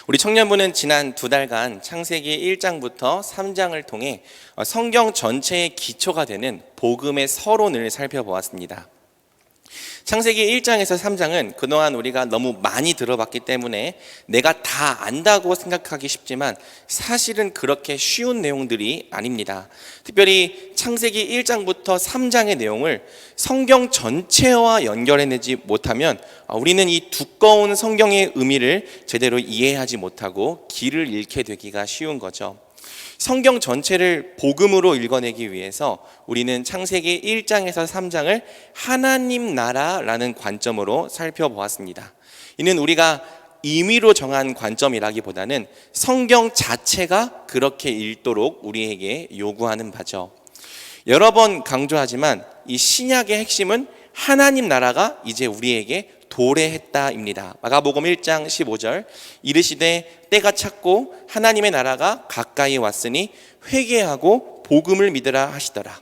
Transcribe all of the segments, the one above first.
우리 청년부는 지난 2달간 창세기 1장부터 3장을 통해 성경 전체의 기초가 되는 복음의 서론을 살펴보았습니다. 창세기 1장에서 3장은 그동안 우리가 너무 많이 들어봤기 때문에 내가 다 안다고 생각하기 쉽지만 사실은 그렇게 쉬운 내용들이 아닙니다. 특별히 창세기 1장부터 3장의 내용을 성경 전체와 연결해내지 못하면 우리는 이 두꺼운 성경의 의미를 제대로 이해하지 못하고 길을 잃게 되기가 쉬운 거죠. 성경 전체를 복음으로 읽어내기 위해서 우리는 창세기 1장에서 3장을 하나님 나라라는 관점으로 살펴보았습니다. 이는 우리가 임의로 정한 관점이라기보다는 성경 자체가 그렇게 읽도록 우리에게 요구하는 바죠. 여러 번 강조하지만 이 신약의 핵심은 하나님 나라가 이제 우리에게 도래했다입니다. 마가복음 1장 15절 이르시되 때가 찼고 하나님의 나라가 가까이 왔으니 회개하고 복음을 믿으라 하시더라.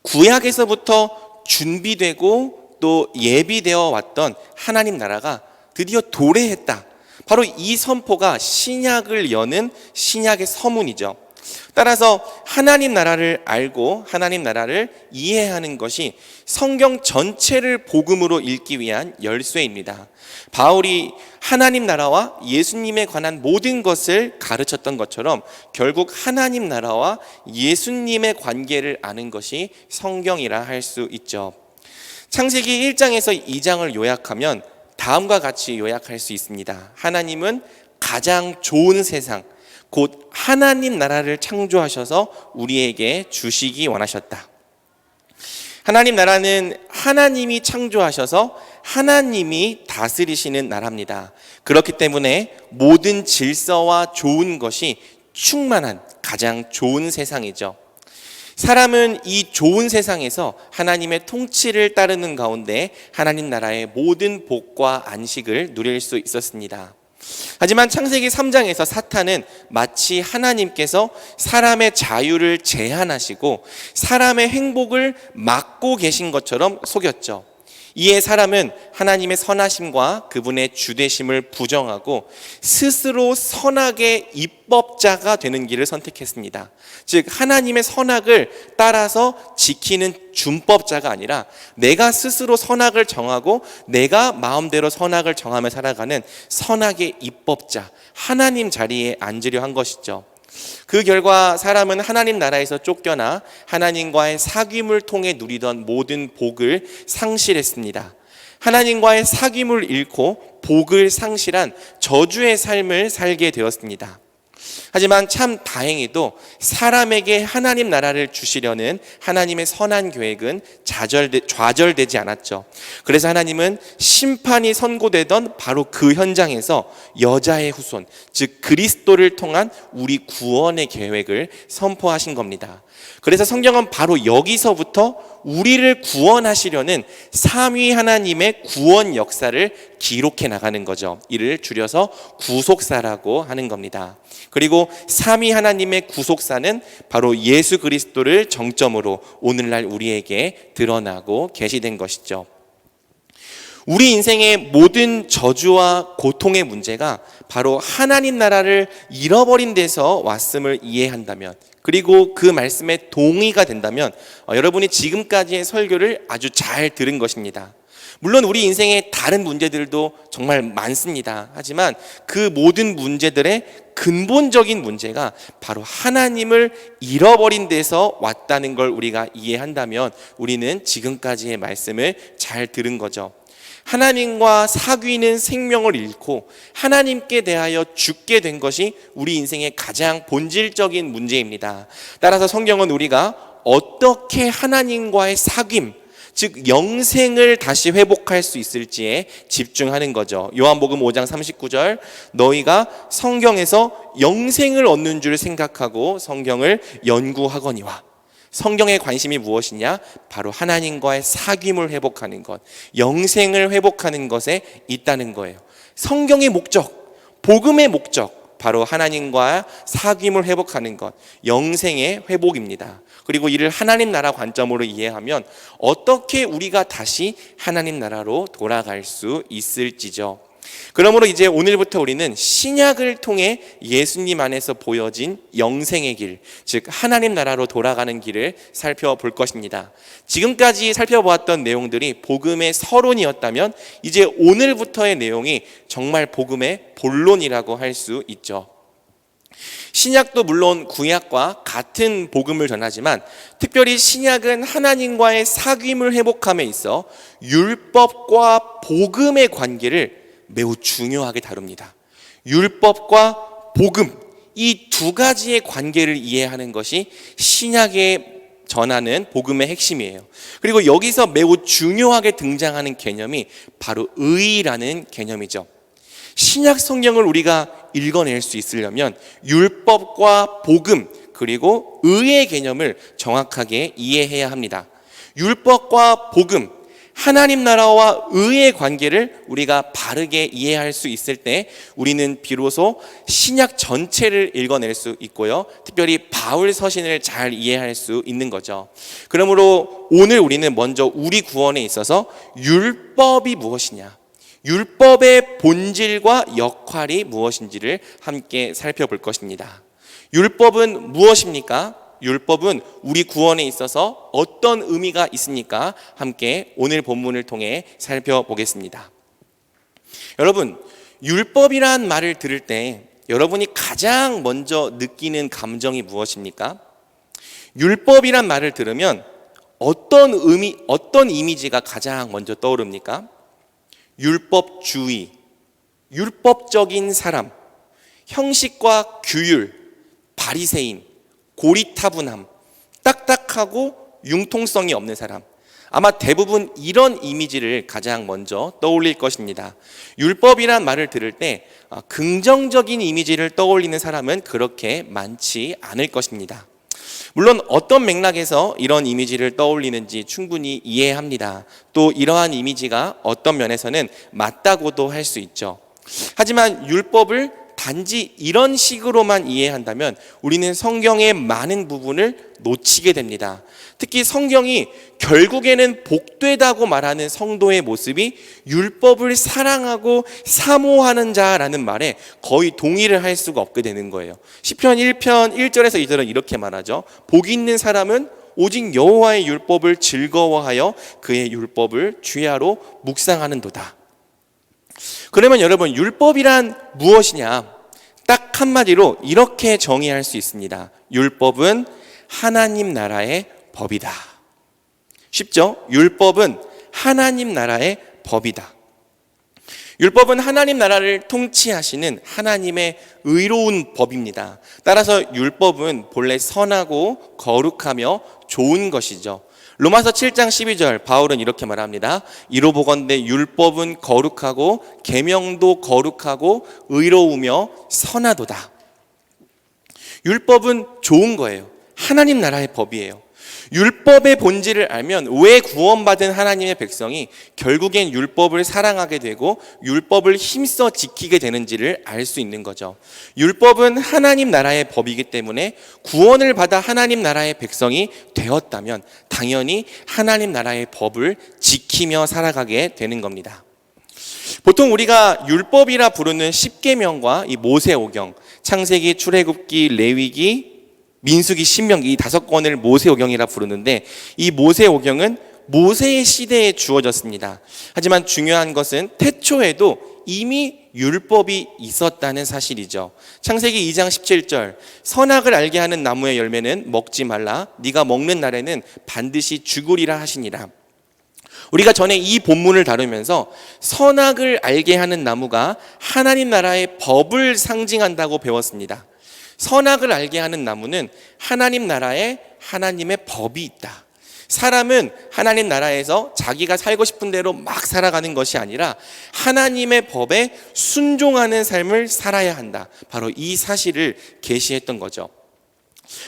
구약에서부터 준비되고 또 예비되어 왔던 하나님 나라가 드디어 도래했다. 바로 이 선포가 신약을 여는 신약의 서문이죠. 따라서 하나님 나라를 알고 하나님 나라를 이해하는 것이 성경 전체를 복음으로 읽기 위한 열쇠입니다. 바울이 하나님 나라와 예수님에 관한 모든 것을 가르쳤던 것처럼 결국 하나님 나라와 예수님의 관계를 아는 것이 성경이라 할 수 있죠. 창세기 1장에서 2장을 요약하면 다음과 같이 요약할 수 있습니다. 하나님은 가장 좋은 세상, 곧 하나님 나라를 창조하셔서 우리에게 주시기 원하셨다. 하나님 나라는 하나님이 창조하셔서 하나님이 다스리시는 나라입니다. 그렇기 때문에 모든 질서와 좋은 것이 충만한 가장 좋은 세상이죠. 사람은 이 좋은 세상에서 하나님의 통치를 따르는 가운데 하나님 나라의 모든 복과 안식을 누릴 수 있었습니다. 하지만 창세기 3장에서 사탄은 마치 하나님께서 사람의 자유를 제한하시고 사람의 행복을 막고 계신 것처럼 속였죠. 이에 사람은 하나님의 선하심과 그분의 주되심을 부정하고 스스로 선악의 입법자가 되는 길을 선택했습니다. 즉 하나님의 선악을 따라서 지키는 준법자가 아니라 내가 스스로 선악을 정하고 내가 마음대로 선악을 정하며 살아가는 선악의 입법자, 하나님 자리에 앉으려 한 것이죠. 그 결과 사람은 하나님 나라에서 쫓겨나 하나님과의 사귐을 통해 누리던 모든 복을 상실했습니다. 하나님과의 사귐을 잃고 복을 상실한 저주의 삶을 살게 되었습니다. 하지만 참 다행히도 사람에게 하나님 나라를 주시려는 하나님의 선한 계획은 좌절되지 않았죠. 그래서 하나님은 심판이 선고되던 바로 그 현장에서 여자의 후손, 즉 그리스도를 통한 우리 구원의 계획을 선포하신 겁니다. 그래서 성경은 바로 여기서부터 우리를 구원하시려는 삼위 하나님의 구원 역사를 기록해 나가는 거죠. 이를 줄여서 구속사라고 하는 겁니다. 그리고 삼위 하나님의 구속사는 바로 예수 그리스도를 정점으로 오늘날 우리에게 드러나고 계시된 것이죠. 우리 인생의 모든 저주와 고통의 문제가 바로 하나님 나라를 잃어버린 데서 왔음을 이해한다면, 그리고 그 말씀에 동의가 된다면 여러분이 지금까지의 설교를 아주 잘 들은 것입니다. 물론 우리 인생의 다른 문제들도 정말 많습니다. 하지만 그 모든 문제들의 근본적인 문제가 바로 하나님을 잃어버린 데서 왔다는 걸 우리가 이해한다면 우리는 지금까지의 말씀을 잘 들은 거죠. 하나님과 사귀는 생명을 잃고 하나님께 대하여 죽게 된 것이 우리 인생의 가장 본질적인 문제입니다. 따라서 성경은 우리가 어떻게 하나님과의 사귐, 즉 영생을 다시 회복할 수 있을지에 집중하는 거죠. 요한복음 5장 39절 너희가 성경에서 영생을 얻는 줄 생각하고 성경을 연구하거니와. 성경의 관심이 무엇이냐? 바로 하나님과의 사귐을 회복하는 것, 영생을 회복하는 것에 있다는 거예요. 성경의 목적, 복음의 목적, 바로 하나님과 사귐을 회복하는 것, 영생의 회복입니다. 그리고 이를 하나님 나라 관점으로 이해하면 어떻게 우리가 다시 하나님 나라로 돌아갈 수 있을지죠. 그러므로 이제 오늘부터 우리는 신약을 통해 예수님 안에서 보여진 영생의 길, 즉 하나님 나라로 돌아가는 길을 살펴볼 것입니다. 지금까지 살펴보았던 내용들이 복음의 서론이었다면 이제 오늘부터의 내용이 정말 복음의 본론이라고 할 수 있죠. 신약도 물론 구약과 같은 복음을 전하지만 특별히 신약은 하나님과의 사귐을 회복함에 있어 율법과 복음의 관계를 매우 중요하게 다룹니다. 율법과 복음, 이 두 가지의 관계를 이해하는 것이 신약에 전하는 복음의 핵심이에요. 그리고 여기서 매우 중요하게 등장하는 개념이 바로 의라는 개념이죠. 신약 성경을 우리가 읽어낼 수 있으려면 율법과 복음 그리고 의의 개념을 정확하게 이해해야 합니다. 율법과 복음, 하나님 나라와 의의 관계를 우리가 바르게 이해할 수 있을 때 우리는 비로소 신약 전체를 읽어낼 수 있고요. 특별히 바울 서신을 잘 이해할 수 있는 거죠. 그러므로 오늘 우리는 먼저 우리 구원에 있어서 율법이 무엇이냐, 율법의 본질과 역할이 무엇인지를 함께 살펴볼 것입니다. 율법은 무엇입니까? 율법은 우리 구원에 있어서 어떤 의미가 있습니까? 함께 오늘 본문을 통해 살펴보겠습니다. 여러분, 율법이란 말을 들을 때 여러분이 가장 먼저 느끼는 감정이 무엇입니까? 율법이란 말을 들으면 어떤 의미, 어떤 이미지가 가장 먼저 떠오릅니까? 율법주의, 율법적인 사람, 형식과 규율, 바리새인, 고리타분함, 딱딱하고 융통성이 없는 사람. 아마 대부분 이런 이미지를 가장 먼저 떠올릴 것입니다. 율법이란 말을 들을 때 긍정적인 이미지를 떠올리는 사람은 그렇게 많지 않을 것입니다. 물론 어떤 맥락에서 이런 이미지를 떠올리는지 충분히 이해합니다. 또 이러한 이미지가 어떤 면에서는 맞다고도 할 수 있죠. 하지만 율법을 단지 이런 식으로만 이해한다면 우리는 성경의 많은 부분을 놓치게 됩니다. 특히 성경이 결국에는 복되다고 말하는 성도의 모습이 율법을 사랑하고 사모하는 자라는 말에 거의 동의를 할 수가 없게 되는 거예요. 시편 1편 1절에서 2절은 이렇게 말하죠. 복 있는 사람은 오직 여호와의 율법을 즐거워하여 그의 율법을 주야로 묵상하는도다. 그러면 여러분, 율법이란 무엇이냐? 딱 한마디로 이렇게 정의할 수 있습니다. 율법은 하나님 나라의 법이다. 쉽죠? 율법은 하나님 나라의 법이다. 율법은 하나님 나라를 통치하시는 하나님의 의로운 법입니다. 따라서 율법은 본래 선하고 거룩하며 좋은 것이죠. 로마서 7장 12절 바울은 이렇게 말합니다. 이로 보건대 율법은 거룩하고 계명도 거룩하고 의로우며 선하도다. 율법은 좋은 거예요. 하나님 나라의 법이에요. 율법의 본질을 알면 왜 구원받은 하나님의 백성이 결국엔 율법을 사랑하게 되고 율법을 힘써 지키게 되는지를 알 수 있는 거죠. 율법은 하나님 나라의 법이기 때문에 구원을 받아 하나님 나라의 백성이 되었다면 당연히 하나님 나라의 법을 지키며 살아가게 되는 겁니다. 보통 우리가 율법이라 부르는 십계명과 이 모세오경, 창세기, 출애굽기, 레위기, 민수기, 신명기 이 5권을 모세오경이라 부르는데 이 모세오경은 모세의 시대에 주어졌습니다. 하지만 중요한 것은 태초에도 이미 율법이 있었다는 사실이죠. 창세기 2장 17절 선악을 알게 하는 나무의 열매는 먹지 말라 네가 먹는 날에는 반드시 죽으리라 하시니라. 우리가 전에 이 본문을 다루면서 선악을 알게 하는 나무가 하나님 나라의 법을 상징한다고 배웠습니다. 선악을 알게 하는 나무는 하나님 나라에 하나님의 법이 있다. 사람은 하나님 나라에서 자기가 살고 싶은 대로 막 살아가는 것이 아니라 하나님의 법에 순종하는 삶을 살아야 한다. 바로 이 사실을 계시했던 거죠.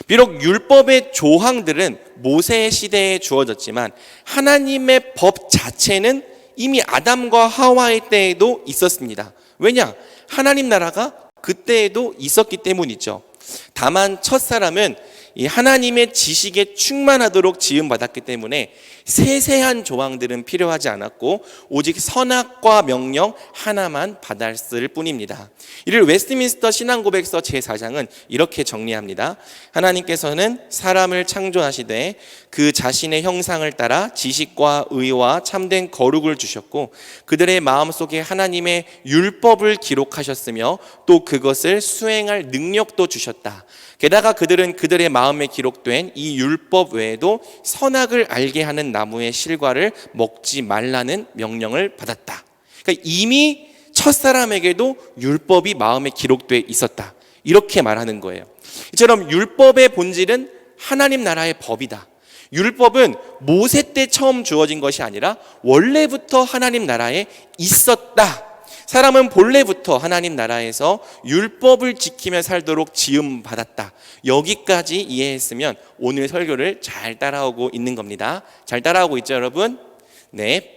비록 율법의 조항들은 모세의 시대에 주어졌지만 하나님의 법 자체는 이미 아담과 하와의 때에도 있었습니다. 왜냐? 하나님 나라가 그때에도 있었기 때문이죠. 다만 첫사람은 이 하나님의 지식에 충만하도록 지음받았기 때문에 세세한 조항들은 필요하지 않았고 오직 선악과 명령 하나만 받았을 뿐입니다. 이를 웨스트민스터 신앙고백서 제4장은 이렇게 정리합니다. 하나님께서는 사람을 창조하시되 그 자신의 형상을 따라 지식과 의와 참된 거룩을 주셨고 그들의 마음속에 하나님의 율법을 기록하셨으며 또 그것을 수행할 능력도 주셨다. 게다가 그들은 그들의 마음에 기록된 이 율법 외에도 선악을 알게 하는 나무의 실과를 먹지 말라는 명령을 받았다. 그러니까 이미 첫사람에게도 율법이 마음에 기록되어 있었다. 이렇게 말하는 거예요. 이처럼 율법의 본질은 하나님 나라의 법이다. 율법은 모세 때 처음 주어진 것이 아니라 원래부터 하나님 나라에 있었다. 사람은 본래부터 하나님 나라에서 율법을 지키며 살도록 지음받았다. 여기까지 이해했으면 오늘 설교를 잘 따라오고 있는 겁니다. 잘 따라오고 있죠, 여러분? 네.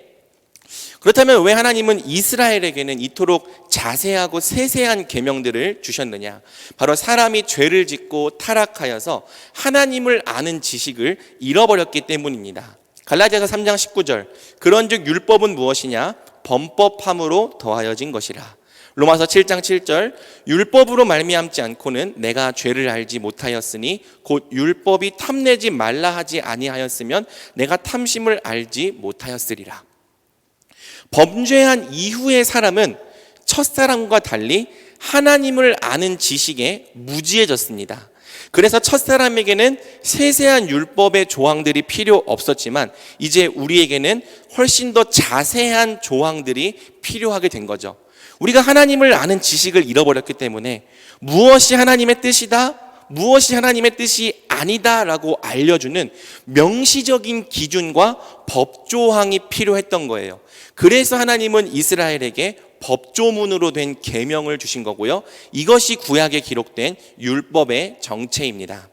그렇다면 왜 하나님은 이스라엘에게는 이토록 자세하고 세세한 계명들을 주셨느냐? 바로 사람이 죄를 짓고 타락하여서 하나님을 아는 지식을 잃어버렸기 때문입니다. 갈라디아서 3장 19절, 그런즉 율법은 무엇이냐? 범법함으로 더하여진 것이라. 로마서 7장 7절, 율법으로 말미암지 않고는 내가 죄를 알지 못하였으니 곧 율법이 탐내지 말라 하지 아니하였으면 내가 탐심을 알지 못하였으리라. 범죄한 이후의 사람은 첫사람과 달리 하나님을 아는 지식에 무지해졌습니다. 그래서 첫사람에게는 세세한 율법의 조항들이 필요 없었지만 이제 우리에게는 훨씬 더 자세한 조항들이 필요하게 된 거죠. 우리가 하나님을 아는 지식을 잃어버렸기 때문에 무엇이 하나님의 뜻이다, 무엇이 하나님의 뜻이 아니다 라고 알려주는 명시적인 기준과 법조항이 필요했던 거예요. 그래서 하나님은 이스라엘에게 법조문으로 된 계명을 주신 거고요. 이것이 구약에 기록된 율법의 정체입니다.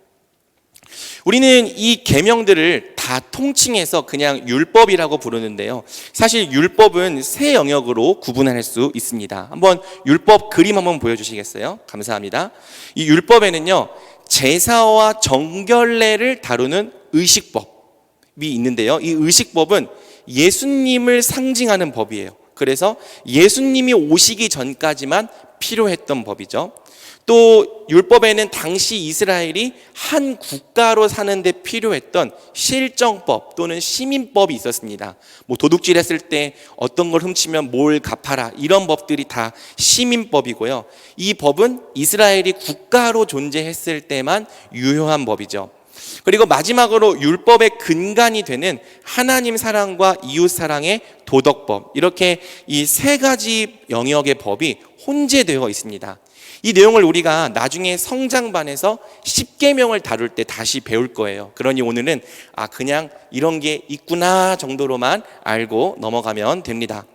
우리는 이 계명들을 다 통칭해서 그냥 율법이라고 부르는데요. 사실 율법은 세 영역으로 구분할 수 있습니다. 한번 율법 그림 한번 보여주시겠어요? 감사합니다. 이 율법에는요, 제사와 정결례를 다루는 의식법이 있는데요. 이 의식법은 예수님을 상징하는 법이에요. 그래서 예수님이 오시기 전까지만 필요했던 법이죠. 또 율법에는 당시 이스라엘이 한 국가로 사는데 필요했던 실정법 또는 시민법이 있었습니다. 도둑질 했을 때 어떤 걸 훔치면 뭘 갚아라, 이런 법들이 다 시민법이고요. 이 법은 이스라엘이 국가로 존재했을 때만 유효한 법이죠. 그리고 마지막으로 율법의 근간이 되는 하나님 사랑과 이웃 사랑의 도덕법, 이렇게 이 세 가지 영역의 법이 혼재되어 있습니다. 이 내용을 우리가 나중에 성장반에서 십계명을 다룰 때 다시 배울 거예요. 그러니 오늘은 그냥 이런 게 있구나 정도로만 알고 넘어가면 됩니다.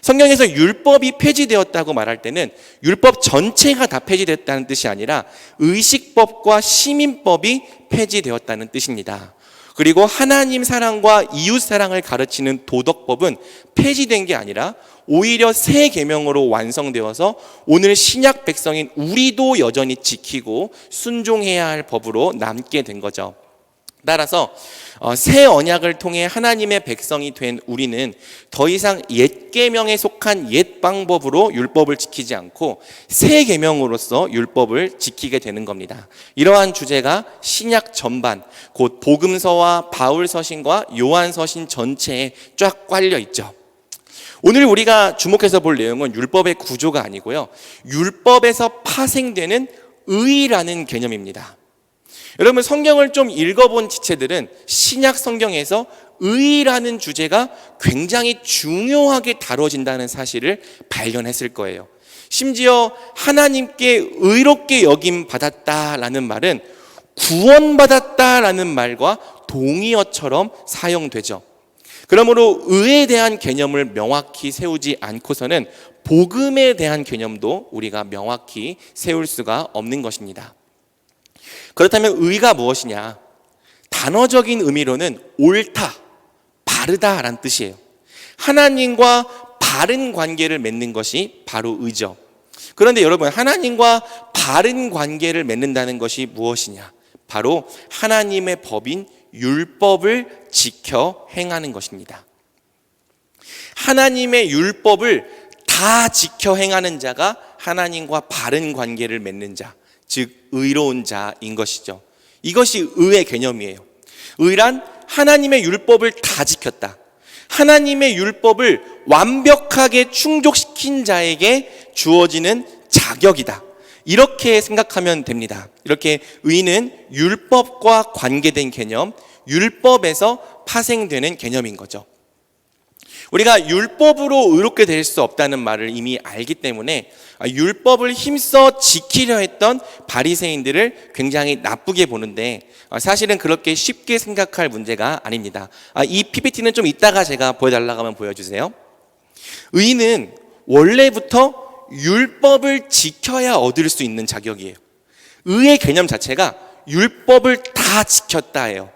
성경에서 율법이 폐지되었다고 말할 때는 율법 전체가 다 폐지됐다는 뜻이 아니라 의식법과 시민법이 폐지되었다는 뜻입니다. 그리고 하나님 사랑과 이웃 사랑을 가르치는 도덕법은 폐지된 게 아니라 오히려 새 계명으로 완성되어서 오늘 신약 백성인 우리도 여전히 지키고 순종해야 할 법으로 남게 된 거죠. 따라서 새 언약을 통해 하나님의 백성이 된 우리는 더 이상 옛 계명에 속한 옛 방법으로 율법을 지키지 않고 새 계명으로서 율법을 지키게 되는 겁니다. 이러한 주제가 신약 전반, 곧 복음서와 바울 서신과 요한 서신 전체에 쫙 깔려 있죠. 오늘 우리가 주목해서 볼 내용은 율법의 구조가 아니고요, 율법에서 파생되는 의라는 개념입니다. 여러분, 성경을 좀 읽어본 지체들은 신약 성경에서 의라는 주제가 굉장히 중요하게 다뤄진다는 사실을 발견했을 거예요. 심지어 하나님께 의롭게 여김 받았다라는 말은 구원받았다라는 말과 동의어처럼 사용되죠. 그러므로 의에 대한 개념을 명확히 세우지 않고서는 복음에 대한 개념도 우리가 명확히 세울 수가 없는 것입니다. 그렇다면 의가 무엇이냐? 단어적인 의미로는 옳다, 바르다라는 뜻이에요. 하나님과 바른 관계를 맺는 것이 바로 의죠. 그런데 여러분, 하나님과 바른 관계를 맺는다는 것이 무엇이냐? 바로 하나님의 법인 율법을 지켜 행하는 것입니다. 하나님의 율법을 다 지켜 행하는 자가 하나님과 바른 관계를 맺는 자, 즉 의로운 자인 것이죠. 이것이 의의 개념이에요. 의란 하나님의 율법을 다 지켰다. 하나님의 율법을 완벽하게 충족시킨 자에게 주어지는 자격이다. 이렇게 생각하면 됩니다. 이렇게 의는 율법과 관계된 개념, 율법에서 파생되는 개념인 거죠. 우리가 율법으로 의롭게 될 수 없다는 말을 이미 알기 때문에 율법을 힘써 지키려 했던 바리새인들을 굉장히 나쁘게 보는데 사실은 그렇게 쉽게 생각할 문제가 아닙니다. 이 PPT는 좀 이따가 제가 보여달라고 하면 보여주세요. 의는 원래부터 율법을 지켜야 얻을 수 있는 자격이에요. 의의 개념 자체가 율법을 다 지켰다예요.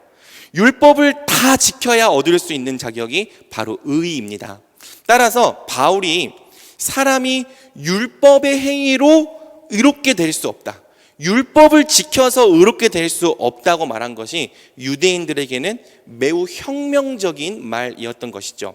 율법을 다 지켜야 얻을 수 있는 자격이 바로 의입니다. 따라서 바울이 사람이 율법의 행위로 의롭게 될 수 없다, 율법을 지켜서 의롭게 될 수 없다고 말한 것이 유대인들에게는 매우 혁명적인 말이었던 것이죠.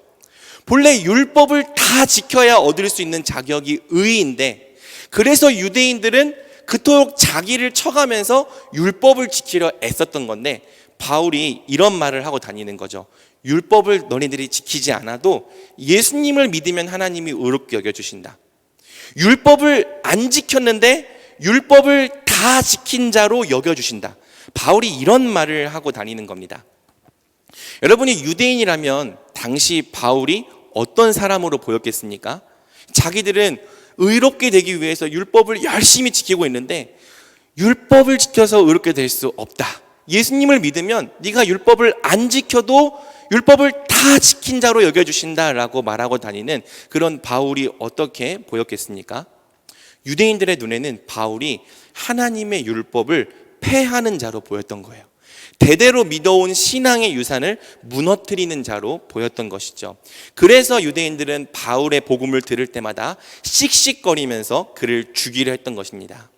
본래 율법을 다 지켜야 얻을 수 있는 자격이 의인데, 그래서 유대인들은 그토록 자기를 쳐가면서 율법을 지키려 애썼던 건데, 바울이 이런 말을 하고 다니는 거죠. 율법을 너희들이 지키지 않아도 예수님을 믿으면 하나님이 의롭게 여겨주신다. 율법을 안 지켰는데 율법을 다 지킨 자로 여겨주신다. 바울이 이런 말을 하고 다니는 겁니다. 여러분이 유대인이라면 당시 바울이 어떤 사람으로 보였겠습니까? 자기들은 의롭게 되기 위해서 율법을 열심히 지키고 있는데 율법을 지켜서 의롭게 될 수 없다. 예수님을 믿으면 네가 율법을 안 지켜도 율법을 다 지킨 자로 여겨주신다라고 말하고 다니는 그런 바울이 어떻게 보였겠습니까? 유대인들의 눈에는 바울이 하나님의 율법을 폐하는 자로 보였던 거예요. 대대로 믿어온 신앙의 유산을 무너뜨리는 자로 보였던 것이죠. 그래서 유대인들은 바울의 복음을 들을 때마다 씩씩거리면서 그를 죽이려 했던 것입니다.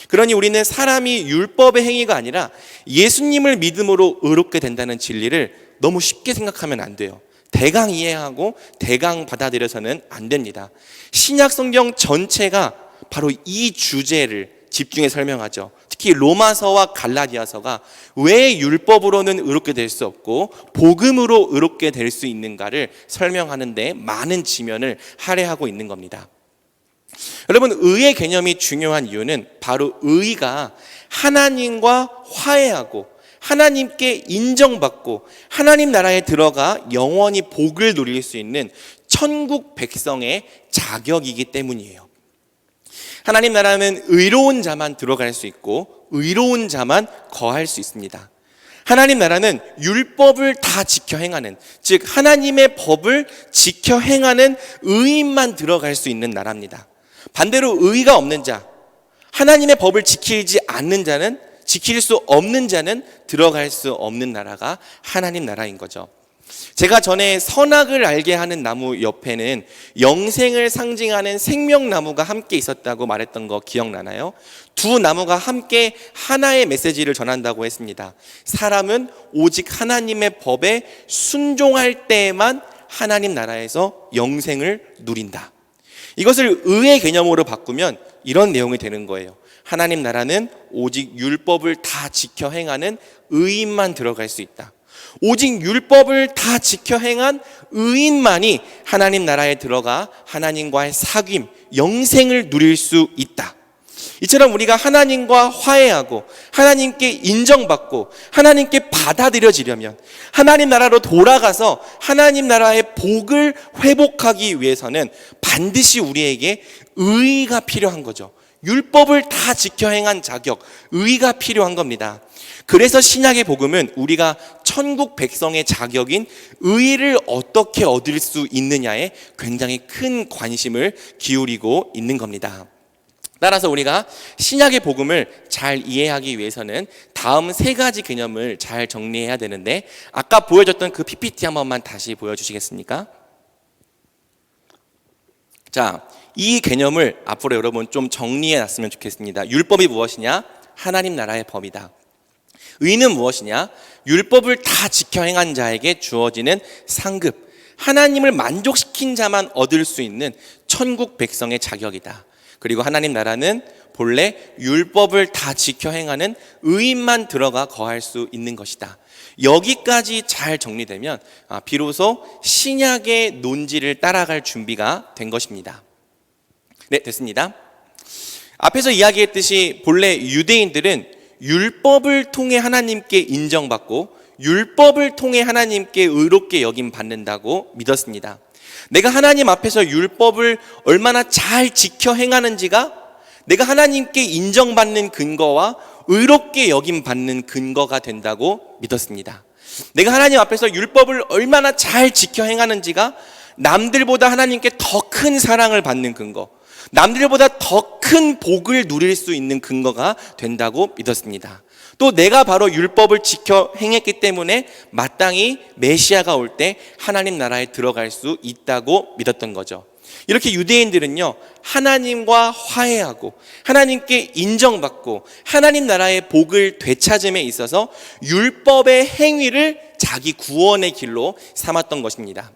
그러니 우리는 사람이 율법의 행위가 아니라 예수님을 믿음으로 의롭게 된다는 진리를 너무 쉽게 생각하면 안 돼요. 대강 이해하고 대강 받아들여서는 안 됩니다. 신약 성경 전체가 바로 이 주제를 집중해 설명하죠. 특히 로마서와 갈라디아서가 왜 율법으로는 의롭게 될 수 없고 복음으로 의롭게 될 수 있는가를 설명하는 데 많은 지면을 할애하고 있는 겁니다. 여러분, 의의 개념이 중요한 이유는 바로 의가 하나님과 화해하고 하나님께 인정받고 하나님 나라에 들어가 영원히 복을 누릴 수 있는 천국 백성의 자격이기 때문이에요. 하나님 나라는 의로운 자만 들어갈 수 있고 의로운 자만 거할 수 있습니다. 하나님 나라는 율법을 다 지켜 행하는, 즉 하나님의 법을 지켜 행하는 의인만 들어갈 수 있는 나라입니다. 반대로 의가 없는 자, 하나님의 법을 지키지 않는 자는, 지킬 수 없는 자는 들어갈 수 없는 나라가 하나님 나라인 거죠. 제가 전에 선악을 알게 하는 나무 옆에는 영생을 상징하는 생명나무가 함께 있었다고 말했던 거 기억나나요? 두 나무가 함께 하나의 메시지를 전한다고 했습니다. 사람은 오직 하나님의 법에 순종할 때에만 하나님 나라에서 영생을 누린다. 이것을 의의 개념으로 바꾸면 이런 내용이 되는 거예요. 하나님 나라는 오직 율법을 다 지켜 행하는 의인만 들어갈 수 있다. 오직 율법을 다 지켜 행한 의인만이 하나님 나라에 들어가 하나님과의 사귐, 영생을 누릴 수 있다. 이처럼 우리가 하나님과 화해하고 하나님께 인정받고 하나님께 받아들여지려면, 하나님 나라로 돌아가서 하나님 나라의 복을 회복하기 위해서는 반드시 우리에게 의의가 필요한 거죠. 율법을 다 지켜 행한 자격, 의의가 필요한 겁니다. 그래서 신약의 복음은 우리가 천국 백성의 자격인 의의를 어떻게 얻을 수 있느냐에 굉장히 큰 관심을 기울이고 있는 겁니다. 따라서 우리가 신약의 복음을 잘 이해하기 위해서는 다음 세 가지 개념을 잘 정리해야 되는데, 아까 보여줬던 그 PPT 한 번만 다시 보여주시겠습니까? 자, 이 개념을 앞으로 여러분 좀 정리해 놨으면 좋겠습니다. 율법이 무엇이냐? 하나님 나라의 법이다. 의는 무엇이냐? 율법을 다 지켜 행한 자에게 주어지는 상급, 하나님을 만족시킨 자만 얻을 수 있는 천국 백성의 자격이다. 그리고 하나님 나라는 본래 율법을 다 지켜 행하는 의인만 들어가 거할 수 있는 것이다. 여기까지 잘 정리되면 비로소 신약의 논지를 따라갈 준비가 된 것입니다. 네, 됐습니다. 앞에서 이야기했듯이 본래 유대인들은 율법을 통해 하나님께 인정받고 율법을 통해 하나님께 의롭게 여김 받는다고 믿었습니다. 내가 하나님 앞에서 율법을 얼마나 잘 지켜 행하는지가 내가 하나님께 인정받는 근거와 의롭게 여김 받는 근거가 된다고 믿었습니다. 내가 하나님 앞에서 율법을 얼마나 잘 지켜 행하는지가 남들보다 하나님께 더 큰 사랑을 받는 근거, 남들보다 더 큰 복을 누릴 수 있는 근거가 된다고 믿었습니다. 또 내가 바로 율법을 지켜 행했기 때문에 마땅히 메시아가 올 때 하나님 나라에 들어갈 수 있다고 믿었던 거죠. 이렇게 유대인들은요, 하나님과 화해하고 하나님께 인정받고 하나님 나라의 복을 되찾음에 있어서 율법의 행위를 자기 구원의 길로 삼았던 것입니다.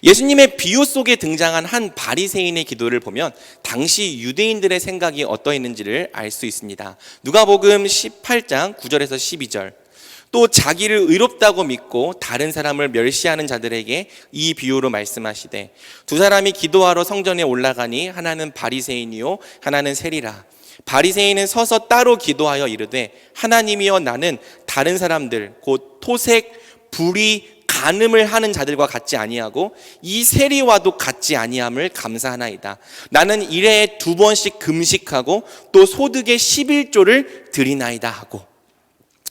예수님의 비유 속에 등장한 한 바리새인의 기도를 보면 당시 유대인들의 생각이 어떠했는지를 알 수 있습니다. 누가복음 18장 9절에서 12절. 또 자기를 의롭다고 믿고 다른 사람을 멸시하는 자들에게 이 비유로 말씀하시되 두 사람이 기도하러 성전에 올라가니 하나는 바리새인이요 하나는 세리라. 바리새인은 서서 따로 기도하여 이르되 하나님이여 나는 다른 사람들 곧 토색, 불의, 간음을 하는 자들과 같지 아니하고 이 세리와도 같지 아니함을 감사하나이다. 나는 일해에 2번씩 금식하고 또 소득의 11조를 드리나이다 하고,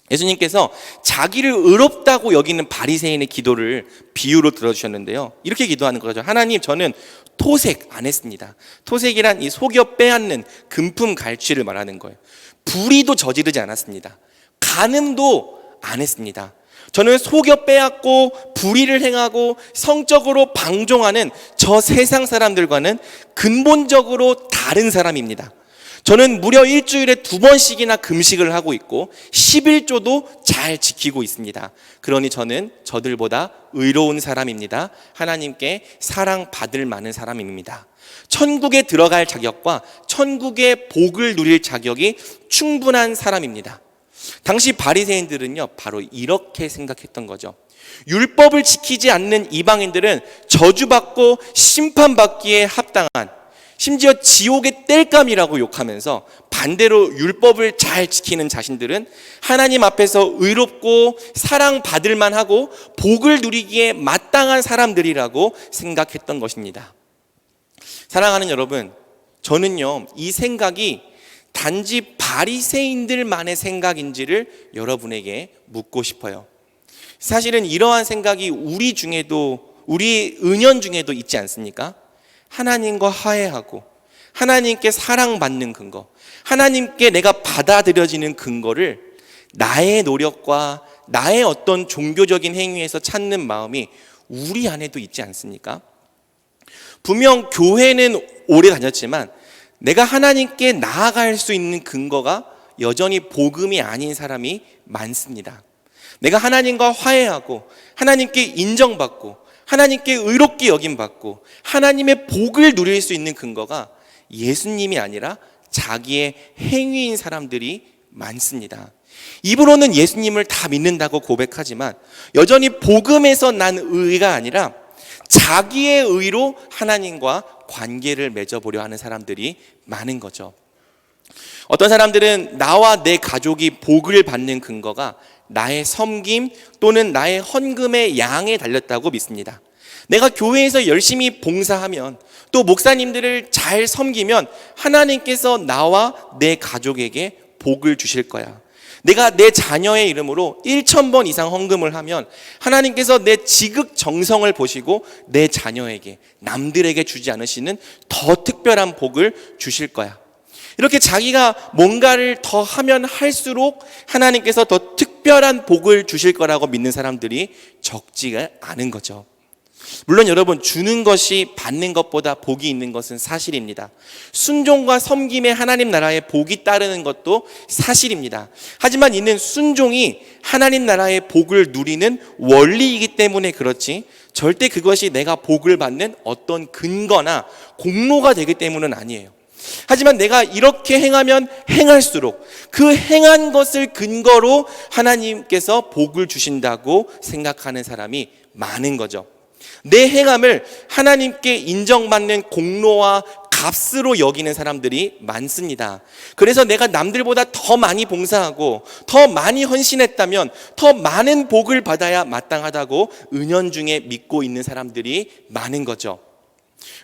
예수님께서 자기를 의롭다고 여기는 바리새인의 기도를 비유로 들어주셨는데요, 이렇게 기도하는 거죠. 하나님, 저는 토색 안 했습니다. 토색이란 이 속여 빼앗는 금품 갈취를 말하는 거예요. 불의도 저지르지 않았습니다. 간음도 안 했습니다. 저는 속여 빼앗고 불의를 행하고 성적으로 방종하는 저 세상 사람들과는 근본적으로 다른 사람입니다. 저는 무려 일주일에 2번씩이나 금식을 하고 있고 11조도 잘 지키고 있습니다. 그러니 저는 저들보다 의로운 사람입니다. 하나님께 사랑받을 만한 사람입니다. 천국에 들어갈 자격과 천국의 복을 누릴 자격이 충분한 사람입니다. 당시 바리새인들은요, 바로 이렇게 생각했던 거죠. 율법을 지키지 않는 이방인들은 저주받고 심판받기에 합당한, 심지어 지옥의 땔감이라고 욕하면서 반대로 율법을 잘 지키는 자신들은 하나님 앞에서 의롭고 사랑받을 만하고 복을 누리기에 마땅한 사람들이라고 생각했던 것입니다. 사랑하는 여러분, 저는요, 이 생각이 단지 바리새인들만의 생각인지를 여러분에게 묻고 싶어요. 사실은 이러한 생각이 우리 중에도, 우리 은연 중에도 있지 않습니까? 하나님과 화해하고 하나님께 사랑받는 근거, 하나님께 내가 받아들여지는 근거를 나의 노력과 나의 어떤 종교적인 행위에서 찾는 마음이 우리 안에도 있지 않습니까? 분명 교회는 오래 다녔지만 내가 하나님께 나아갈 수 있는 근거가 여전히 복음이 아닌 사람이 많습니다. 내가 하나님과 화해하고 하나님께 인정받고 하나님께 의롭게 여김받고 하나님의 복을 누릴 수 있는 근거가 예수님이 아니라 자기의 행위인 사람들이 많습니다. 입으로는 예수님을 다 믿는다고 고백하지만 여전히 복음에서 난 의가 아니라 자기의 의로 하나님과 관계를 맺어보려 하는 사람들이 많은 거죠. 어떤 사람들은 나와 내 가족이 복을 받는 근거가 나의 섬김 또는 나의 헌금의 양에 달렸다고 믿습니다. 내가 교회에서 열심히 봉사하면 또 목사님들을 잘 섬기면 하나님께서 나와 내 가족에게 복을 주실 거야. 내가 내 자녀의 이름으로 1,000번 이상 헌금을 하면 하나님께서 내 지극정성을 보시고 내 자녀에게, 남들에게 주지 않으시는 더 특별한 복을 주실 거야. 이렇게 자기가 뭔가를 더 하면 할수록 하나님께서 더 특별한 복을 주실 거라고 믿는 사람들이 적지가 않은 거죠. 물론 여러분, 주는 것이 받는 것보다 복이 있는 것은 사실입니다. 순종과 섬김에 하나님 나라의 복이 따르는 것도 사실입니다. 하지만 이는 순종이 하나님 나라의 복을 누리는 원리이기 때문에 그렇지, 절대 그것이 내가 복을 받는 어떤 근거나 공로가 되기 때문은 아니에요. 하지만 내가 이렇게 행하면 행할수록 그 행한 것을 근거로 하나님께서 복을 주신다고 생각하는 사람이 많은 거죠. 내 행함을 하나님께 인정받는 공로와 값으로 여기는 사람들이 많습니다. 그래서 내가 남들보다 더 많이 봉사하고 더 많이 헌신했다면 더 많은 복을 받아야 마땅하다고 은연중에 믿고 있는 사람들이 많은 거죠.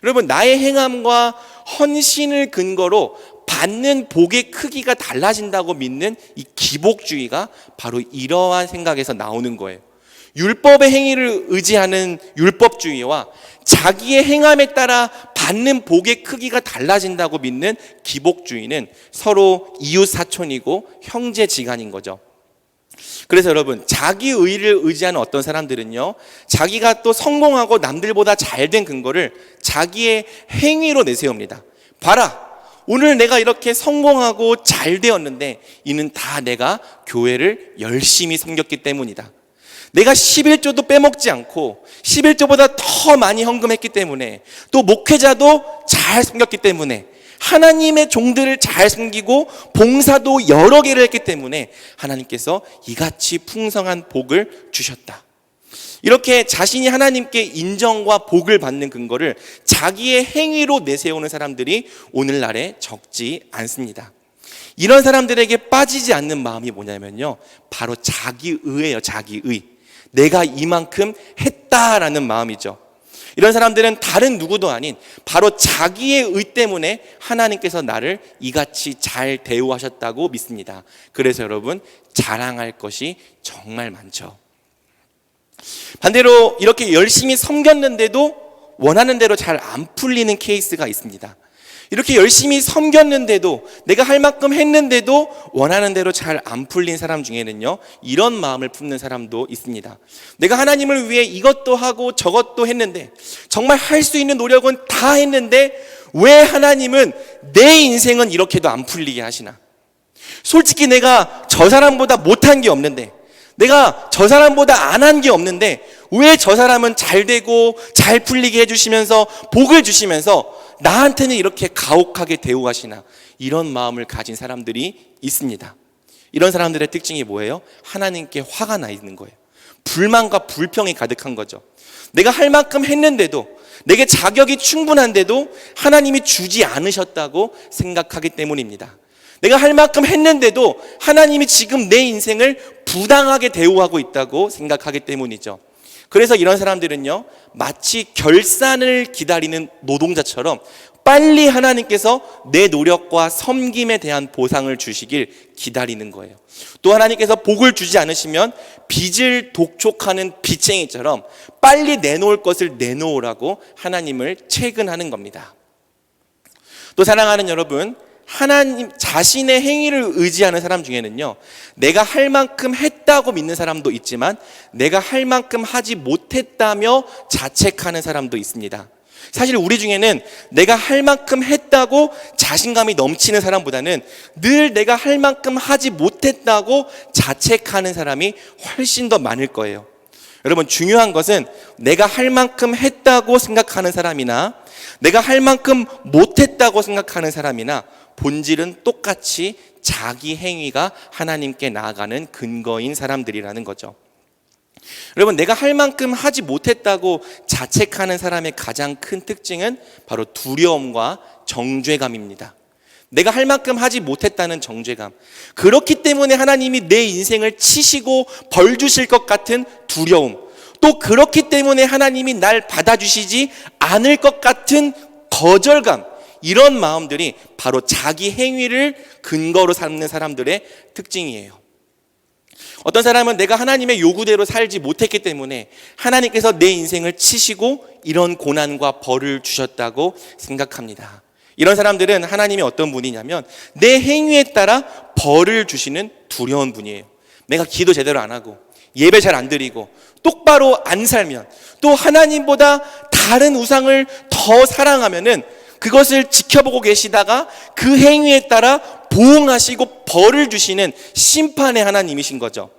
여러분, 나의 행함과 헌신을 근거로 받는 복의 크기가 달라진다고 믿는 이 기복주의가 바로 이러한 생각에서 나오는 거예요. 율법의 행위를 의지하는 율법주의와 자기의 행함에 따라 받는 복의 크기가 달라진다고 믿는 기복주의는 서로 이웃사촌이고 형제지간인 거죠. 그래서 여러분, 자기 의를 의지하는 어떤 사람들은요, 자기가 또 성공하고 남들보다 잘된 근거를 자기의 행위로 내세웁니다. 봐라, 오늘 내가 이렇게 성공하고 잘 되었는데 이는 다 내가 교회를 열심히 섬겼기 때문이다. 내가 11조도 빼먹지 않고 11조보다 더 많이 헌금했기 때문에, 또 목회자도 잘 섬겼기 때문에, 하나님의 종들을 잘 섬기고 봉사도 여러 개를 했기 때문에 하나님께서 이같이 풍성한 복을 주셨다. 이렇게 자신이 하나님께 인정과 복을 받는 근거를 자기의 행위로 내세우는 사람들이 오늘날에 적지 않습니다. 이런 사람들에게 빠지지 않는 마음이 뭐냐면요, 바로 자기의예요. 자기의. 내가 이만큼 했다라는 마음이죠. 이런 사람들은 다른 누구도 아닌 바로 자기의 의 때문에 하나님께서 나를 이같이 잘 대우하셨다고 믿습니다. 그래서 여러분, 자랑할 것이 정말 많죠. 반대로 이렇게 열심히 섬겼는데도 원하는 대로 잘 안 풀리는 케이스가 있습니다. 이렇게 열심히 섬겼는데도, 내가 할 만큼 했는데도 원하는 대로 잘 안 풀린 사람 중에는요, 이런 마음을 품는 사람도 있습니다. 내가 하나님을 위해 이것도 하고 저것도 했는데, 정말 할 수 있는 노력은 다 했는데 왜 하나님은 내 인생은 이렇게도 안 풀리게 하시나? 솔직히 내가 저 사람보다 못한 게 없는데, 내가 저 사람보다 안 한 게 없는데 왜 저 사람은 잘 되고 잘 풀리게 해주시면서 복을 주시면서 나한테는 이렇게 가혹하게 대우하시나? 이런 마음을 가진 사람들이 있습니다. 이런 사람들의 특징이 뭐예요? 하나님께 화가 나 있는 거예요. 불만과 불평이 가득한 거죠. 내가 할 만큼 했는데도, 내게 자격이 충분한데도 하나님이 주지 않으셨다고 생각하기 때문입니다. 내가 할 만큼 했는데도 하나님이 지금 내 인생을 부당하게 대우하고 있다고 생각하기 때문이죠. 그래서 이런 사람들은요, 마치 결산을 기다리는 노동자처럼 빨리 하나님께서 내 노력과 섬김에 대한 보상을 주시길 기다리는 거예요. 또 하나님께서 복을 주지 않으시면 빚을 독촉하는 빚쟁이처럼 빨리 내놓을 것을 내놓으라고 하나님을 채근하는 겁니다. 또 사랑하는 여러분, 하나님 자신의 행위를 의지하는 사람 중에는요, 내가 할 만큼 했다고 믿는 사람도 있지만 내가 할 만큼 하지 못했다며 자책하는 사람도 있습니다. 사실 우리 중에는 내가 할 만큼 했다고 자신감이 넘치는 사람보다는 늘 내가 할 만큼 하지 못했다고 자책하는 사람이 훨씬 더 많을 거예요. 여러분, 중요한 것은 내가 할 만큼 했다고 생각하는 사람이나 내가 할 만큼 못했다고 생각하는 사람이나 본질은 똑같이 자기 행위가 하나님께 나아가는 근거인 사람들이라는 거죠. 여러분, 내가 할 만큼 하지 못했다고 자책하는 사람의 가장 큰 특징은 바로 두려움과 정죄감입니다. 내가 할 만큼 하지 못했다는 정죄감. 그렇기 때문에 하나님이 내 인생을 치시고 벌 주실 것 같은 두려움. 또 그렇기 때문에 하나님이 날 받아주시지 않을 것 같은 거절감. 이런 마음들이 바로 자기 행위를 근거로 삼는 사람들의 특징이에요. 어떤 사람은 내가 하나님의 요구대로 살지 못했기 때문에 하나님께서 내 인생을 치시고 이런 고난과 벌을 주셨다고 생각합니다. 이런 사람들은 하나님이 어떤 분이냐면 내 행위에 따라 벌을 주시는 두려운 분이에요. 내가 기도 제대로 안 하고 예배 잘 안 드리고 똑바로 안 살면, 또 하나님보다 다른 우상을 더 사랑하면은 그것을 지켜보고 계시다가 그 행위에 따라 보응하시고 벌을 주시는 심판의 하나님이신 거죠.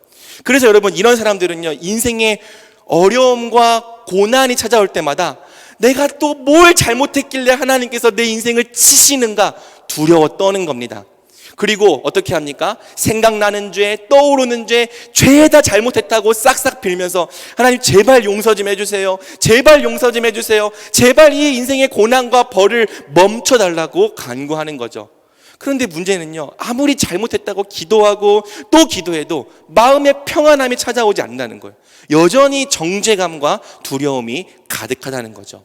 그래서 여러분, 이런 사람들은요, 인생의 어려움과 고난이 찾아올 때마다 내가 또 뭘 잘못했길래 하나님께서 내 인생을 치시는가 두려워 떠는 겁니다. 그리고 어떻게 합니까? 생각나는 죄, 떠오르는 죄, 죄다 잘못했다고 싹싹 빌면서 하나님 제발 용서 좀 해주세요. 제발 용서 좀 해주세요. 제발 이 인생의 고난과 벌을 멈춰달라고 간구하는 거죠. 그런데 문제는요, 아무리 잘못했다고 기도하고 또 기도해도 마음의 평안함이 찾아오지 않는다는 거예요. 여전히 정죄감과 두려움이 가득하다는 거죠.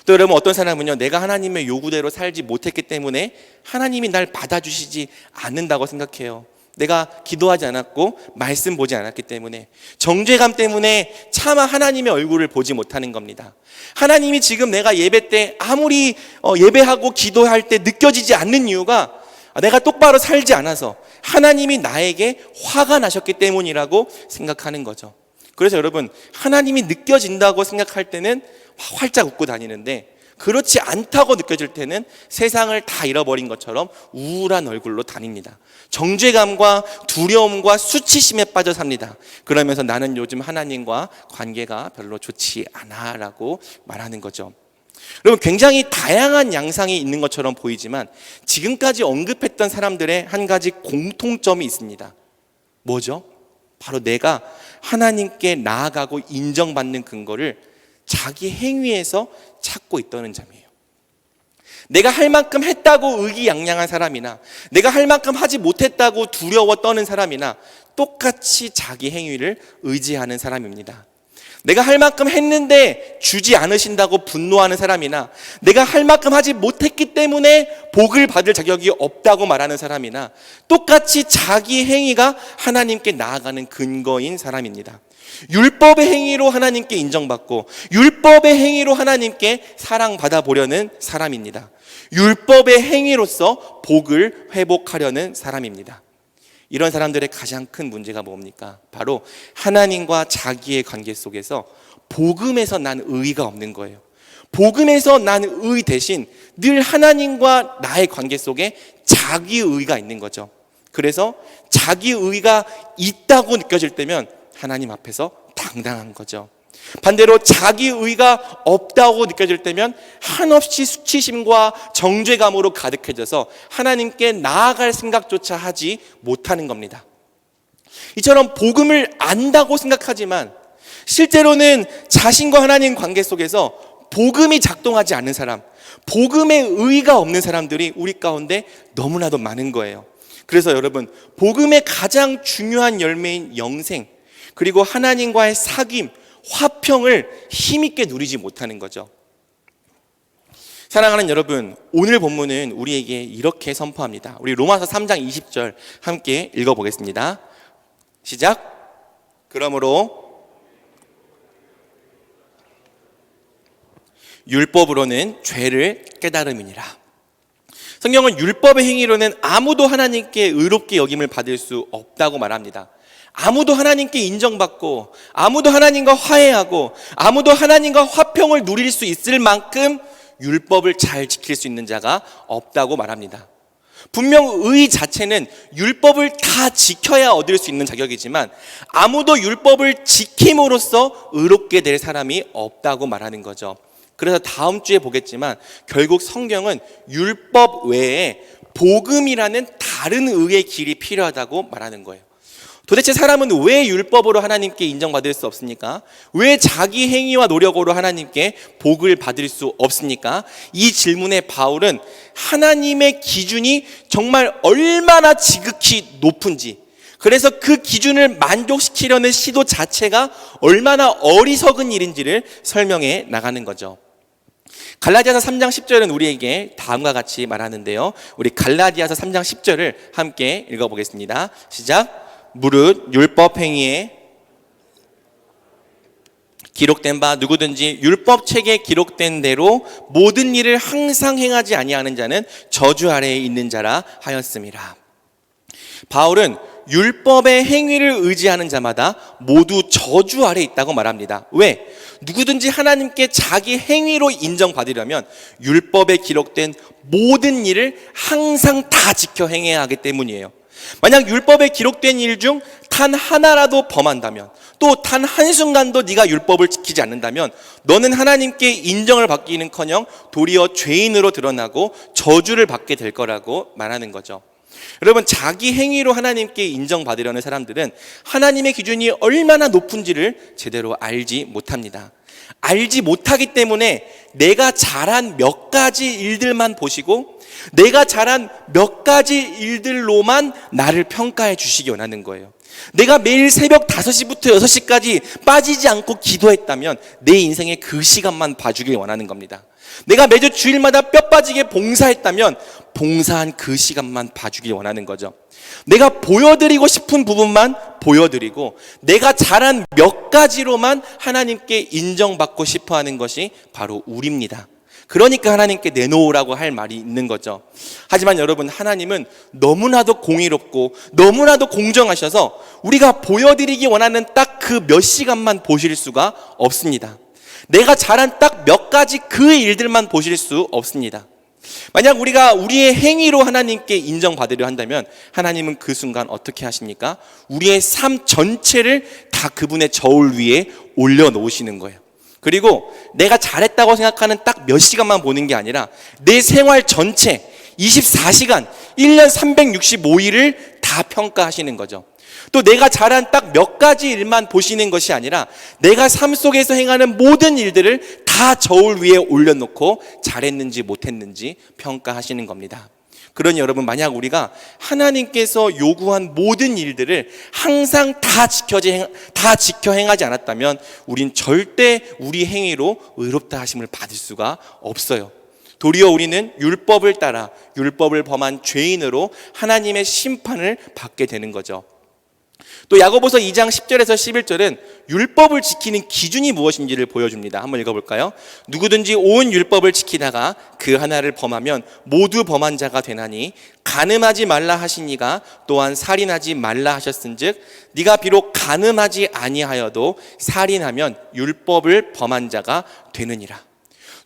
또 여러분, 어떤 사람은요, 내가 하나님의 요구대로 살지 못했기 때문에 하나님이 날 받아주시지 않는다고 생각해요. 내가 기도하지 않았고 말씀 보지 않았기 때문에, 정죄감 때문에 차마 하나님의 얼굴을 보지 못하는 겁니다. 하나님이 지금 내가 예배 때 아무리 예배하고 기도할 때 느껴지지 않는 이유가 내가 똑바로 살지 않아서 하나님이 나에게 화가 나셨기 때문이라고 생각하는 거죠. 그래서 여러분, 하나님이 느껴진다고 생각할 때는 활짝 웃고 다니는데, 그렇지 않다고 느껴질 때는 세상을 다 잃어버린 것처럼 우울한 얼굴로 다닙니다. 정죄감과 두려움과 수치심에 빠져 삽니다. 그러면서 나는 요즘 하나님과 관계가 별로 좋지 않아 라고 말하는 거죠. 여러분, 굉장히 다양한 양상이 있는 것처럼 보이지만 지금까지 언급했던 사람들의 한 가지 공통점이 있습니다. 뭐죠? 바로 내가 하나님께 나아가고 인정받는 근거를 자기 행위에서 찾고 있다는 점이에요. 내가 할 만큼 했다고 의기양양한 사람이나 내가 할 만큼 하지 못했다고 두려워 떠는 사람이나 똑같이 자기 행위를 의지하는 사람입니다. 내가 할 만큼 했는데 주지 않으신다고 분노하는 사람이나 내가 할 만큼 하지 못했기 때문에 복을 받을 자격이 없다고 말하는 사람이나 똑같이 자기 행위가 하나님께 나아가는 근거인 사람입니다. 율법의 행위로 하나님께 인정받고 율법의 행위로 하나님께 사랑받아 보려는 사람입니다. 율법의 행위로서 복을 회복하려는 사람입니다. 이런 사람들의 가장 큰 문제가 뭡니까? 바로 하나님과 자기의 관계 속에서 복음에서 난 의의가 없는 거예요. 복음에서 난 의 대신 늘 하나님과 나의 관계 속에 자기 의의가 있는 거죠. 그래서 자기 의의가 있다고 느껴질 때면 하나님 앞에서 당당한 거죠. 반대로 자기 의의가 없다고 느껴질 때면 한없이 수치심과 정죄감으로 가득해져서 하나님께 나아갈 생각조차 하지 못하는 겁니다. 이처럼 복음을 안다고 생각하지만 실제로는 자신과 하나님 관계 속에서 복음이 작동하지 않는 사람, 복음의 의의가 없는 사람들이 우리 가운데 너무나도 많은 거예요. 그래서 여러분, 복음의 가장 중요한 열매인 영생, 그리고 하나님과의 사귐, 화평을 힘있게 누리지 못하는 거죠. 사랑하는 여러분, 오늘 본문은 우리에게 이렇게 선포합니다. 우리 로마서 3장 20절 함께 읽어보겠습니다. 시작. 그러므로 율법으로는 죄를 깨달음이니라. 성경은 율법의 행위로는 아무도 하나님께 의롭게 여김을 받을 수 없다고 말합니다. 아무도 하나님께 인정받고 아무도 하나님과 화해하고 아무도 하나님과 화평을 누릴 수 있을 만큼 율법을 잘 지킬 수 있는 자가 없다고 말합니다. 분명 의 자체는 율법을 다 지켜야 얻을 수 있는 자격이지만 아무도 율법을 지킴으로써 의롭게 될 사람이 없다고 말하는 거죠. 그래서 다음 주에 보겠지만 결국 성경은 율법 외에 복음이라는 다른 의의 길이 필요하다고 말하는 거예요. 도대체 사람은 왜 율법으로 하나님께 인정받을 수 없습니까? 왜 자기 행위와 노력으로 하나님께 복을 받을 수 없습니까? 이 질문에 바울은 하나님의 기준이 정말 얼마나 지극히 높은지, 그래서 그 기준을 만족시키려는 시도 자체가 얼마나 어리석은 일인지를 설명해 나가는 거죠. 갈라디아서 3장 10절은 우리에게 다음과 같이 말하는데요. 우리 갈라디아서 3장 10절을 함께 읽어보겠습니다. 시작. 무릇 율법 행위에 기록된 바 누구든지 율법책에 기록된 대로 모든 일을 항상 행하지 아니하는 자는 저주 아래에 있는 자라 하였음이라. 바울은 율법의 행위를 의지하는 자마다 모두 저주 아래 있다고 말합니다. 왜? 누구든지 하나님께 자기 행위로 인정받으려면 율법에 기록된 모든 일을 항상 다 지켜 행해야 하기 때문이에요. 만약 율법에 기록된 일 중 단 하나라도 범한다면, 또 단 한순간도 네가 율법을 지키지 않는다면 너는 하나님께 인정을 받기는커녕 도리어 죄인으로 드러나고 저주를 받게 될 거라고 말하는 거죠. 여러분, 자기 행위로 하나님께 인정받으려는 사람들은 하나님의 기준이 얼마나 높은지를 제대로 알지 못합니다. 알지 못하기 때문에 내가 잘한 몇 가지 일들만 보시고 내가 잘한 몇 가지 일들로만 나를 평가해 주시기 원하는 거예요. 내가 매일 새벽 5시부터 6시까지 빠지지 않고 기도했다면 내 인생의 그 시간만 봐주길 원하는 겁니다. 내가 매주 주일마다 뼈 빠지게 봉사했다면 봉사한 그 시간만 봐주길 원하는 거죠. 내가 보여드리고 싶은 부분만 보여드리고 내가 잘한 몇 가지로만 하나님께 인정받고 싶어하는 것이 바로 우리입니다. 그러니까 하나님께 내놓으라고 할 말이 있는 거죠. 하지만 여러분, 하나님은 너무나도 공의롭고 너무나도 공정하셔서 우리가 보여드리기 원하는 딱 그 몇 시간만 보실 수가 없습니다. 내가 잘한 딱 몇 가지 그 일들만 보실 수 없습니다. 만약 우리가 우리의 행위로 하나님께 인정받으려 한다면 하나님은 그 순간 어떻게 하십니까? 우리의 삶 전체를 다 그분의 저울 위에 올려놓으시는 거예요. 그리고 내가 잘했다고 생각하는 딱 몇 시간만 보는 게 아니라 내 생활 전체 24시간 1년 365일을 다 평가하시는 거죠. 또 내가 잘한 딱 몇 가지 일만 보시는 것이 아니라 내가 삶 속에서 행하는 모든 일들을 다 저울 위에 올려놓고 잘했는지 못했는지 평가하시는 겁니다. 그러니 여러분, 만약 우리가 하나님께서 요구한 모든 일들을 항상 다 지켜 행하지 않았다면 우린 절대 우리 행위로 의롭다 하심을 받을 수가 없어요. 도리어 우리는 율법을 따라 율법을 범한 죄인으로 하나님의 심판을 받게 되는 거죠. 또 야고보서 2장 10절에서 11절은 율법을 지키는 기준이 무엇인지를 보여줍니다. 한번 읽어볼까요? 누구든지 온 율법을 지키다가 그 하나를 범하면 모두 범한 자가 되나니 간음하지 말라 하시니가 또한 살인하지 말라 하셨은즉 네가 비록 간음하지 아니하여도 살인하면 율법을 범한 자가 되느니라.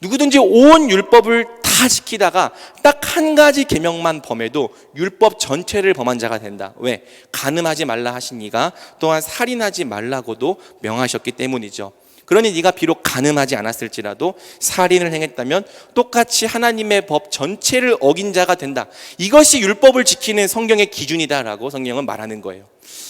누구든지 온 율법을 다 지키다가 딱 한 가지 계명만 범해도 율법 전체를 범한 자가 된다. 왜? 간음하지 말라 하시니가 또한 살인하지 말라고도 명하셨기 때문이죠. 그러니 네가 비록 간음하지 않았을지라도 살인을 행했다면 똑같이 하나님의 법 전체를 어긴 자가 된다. 이것이 율법을 지키는 성경의 기준이다라고 성경은 말하는 거예요.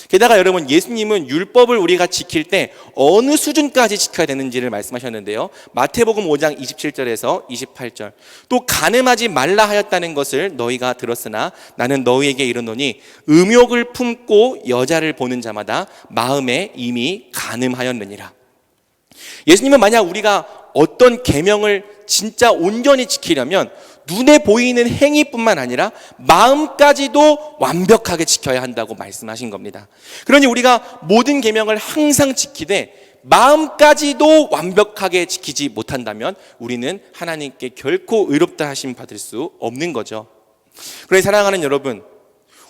게다가 여러분, 예수님은 율법을 우리가 지킬 때 어느 수준까지 지켜야 되는지를 말씀하셨는데요. 마태복음 5장 27절에서 28절. 또 간음하지 말라 하였다는 것을 너희가 들었으나 나는 너희에게 이르노니 음욕을 품고 여자를 보는 자마다 마음에 이미 간음하였느니라. 예수님은 만약 우리가 어떤 계명을 진짜 온전히 지키려면 눈에 보이는 행위뿐만 아니라 마음까지도 완벽하게 지켜야 한다고 말씀하신 겁니다. 그러니 우리가 모든 계명을 항상 지키되 마음까지도 완벽하게 지키지 못한다면 우리는 하나님께 결코 의롭다 하심 받을 수 없는 거죠. 그러니 사랑하는 여러분,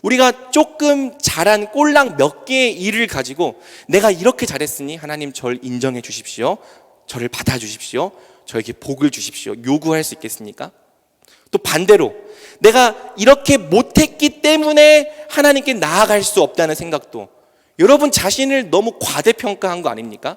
우리가 조금 잘한 꼴랑 몇 개의 일을 가지고 내가 이렇게 잘했으니 하나님 절 인정해 주십시오, 저를 받아 주십시오, 저에게 복을 주십시오 요구할 수 있겠습니까? 또 반대로 내가 이렇게 못했기 때문에 하나님께 나아갈 수 없다는 생각도, 여러분 자신을 너무 과대평가한 거 아닙니까?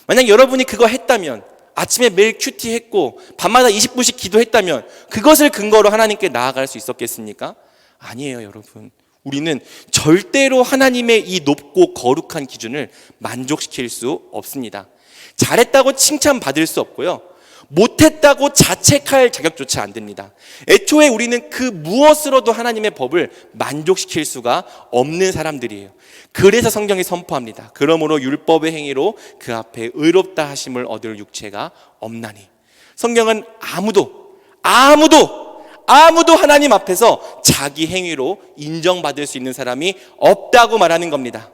만약 여러분이 그거 했다면, 아침에 매일 큐티했고 밤마다 20분씩 기도했다면 그것을 근거로 하나님께 나아갈 수 있었겠습니까? 아니에요. 여러분, 우리는 절대로 하나님의 이 높고 거룩한 기준을 만족시킬 수 없습니다. 잘했다고 칭찬받을 수 없고요, 못했다고 자책할 자격조차 안 됩니다. 애초에 우리는 그 무엇으로도 하나님의 법을 만족시킬 수가 없는 사람들이에요. 그래서 성경이 선포합니다. 그러므로 율법의 행위로 그 앞에 의롭다 하심을 얻을 육체가 없나니. 성경은 아무도 하나님 앞에서 자기 행위로 인정받을 수 있는 사람이 없다고 말하는 겁니다.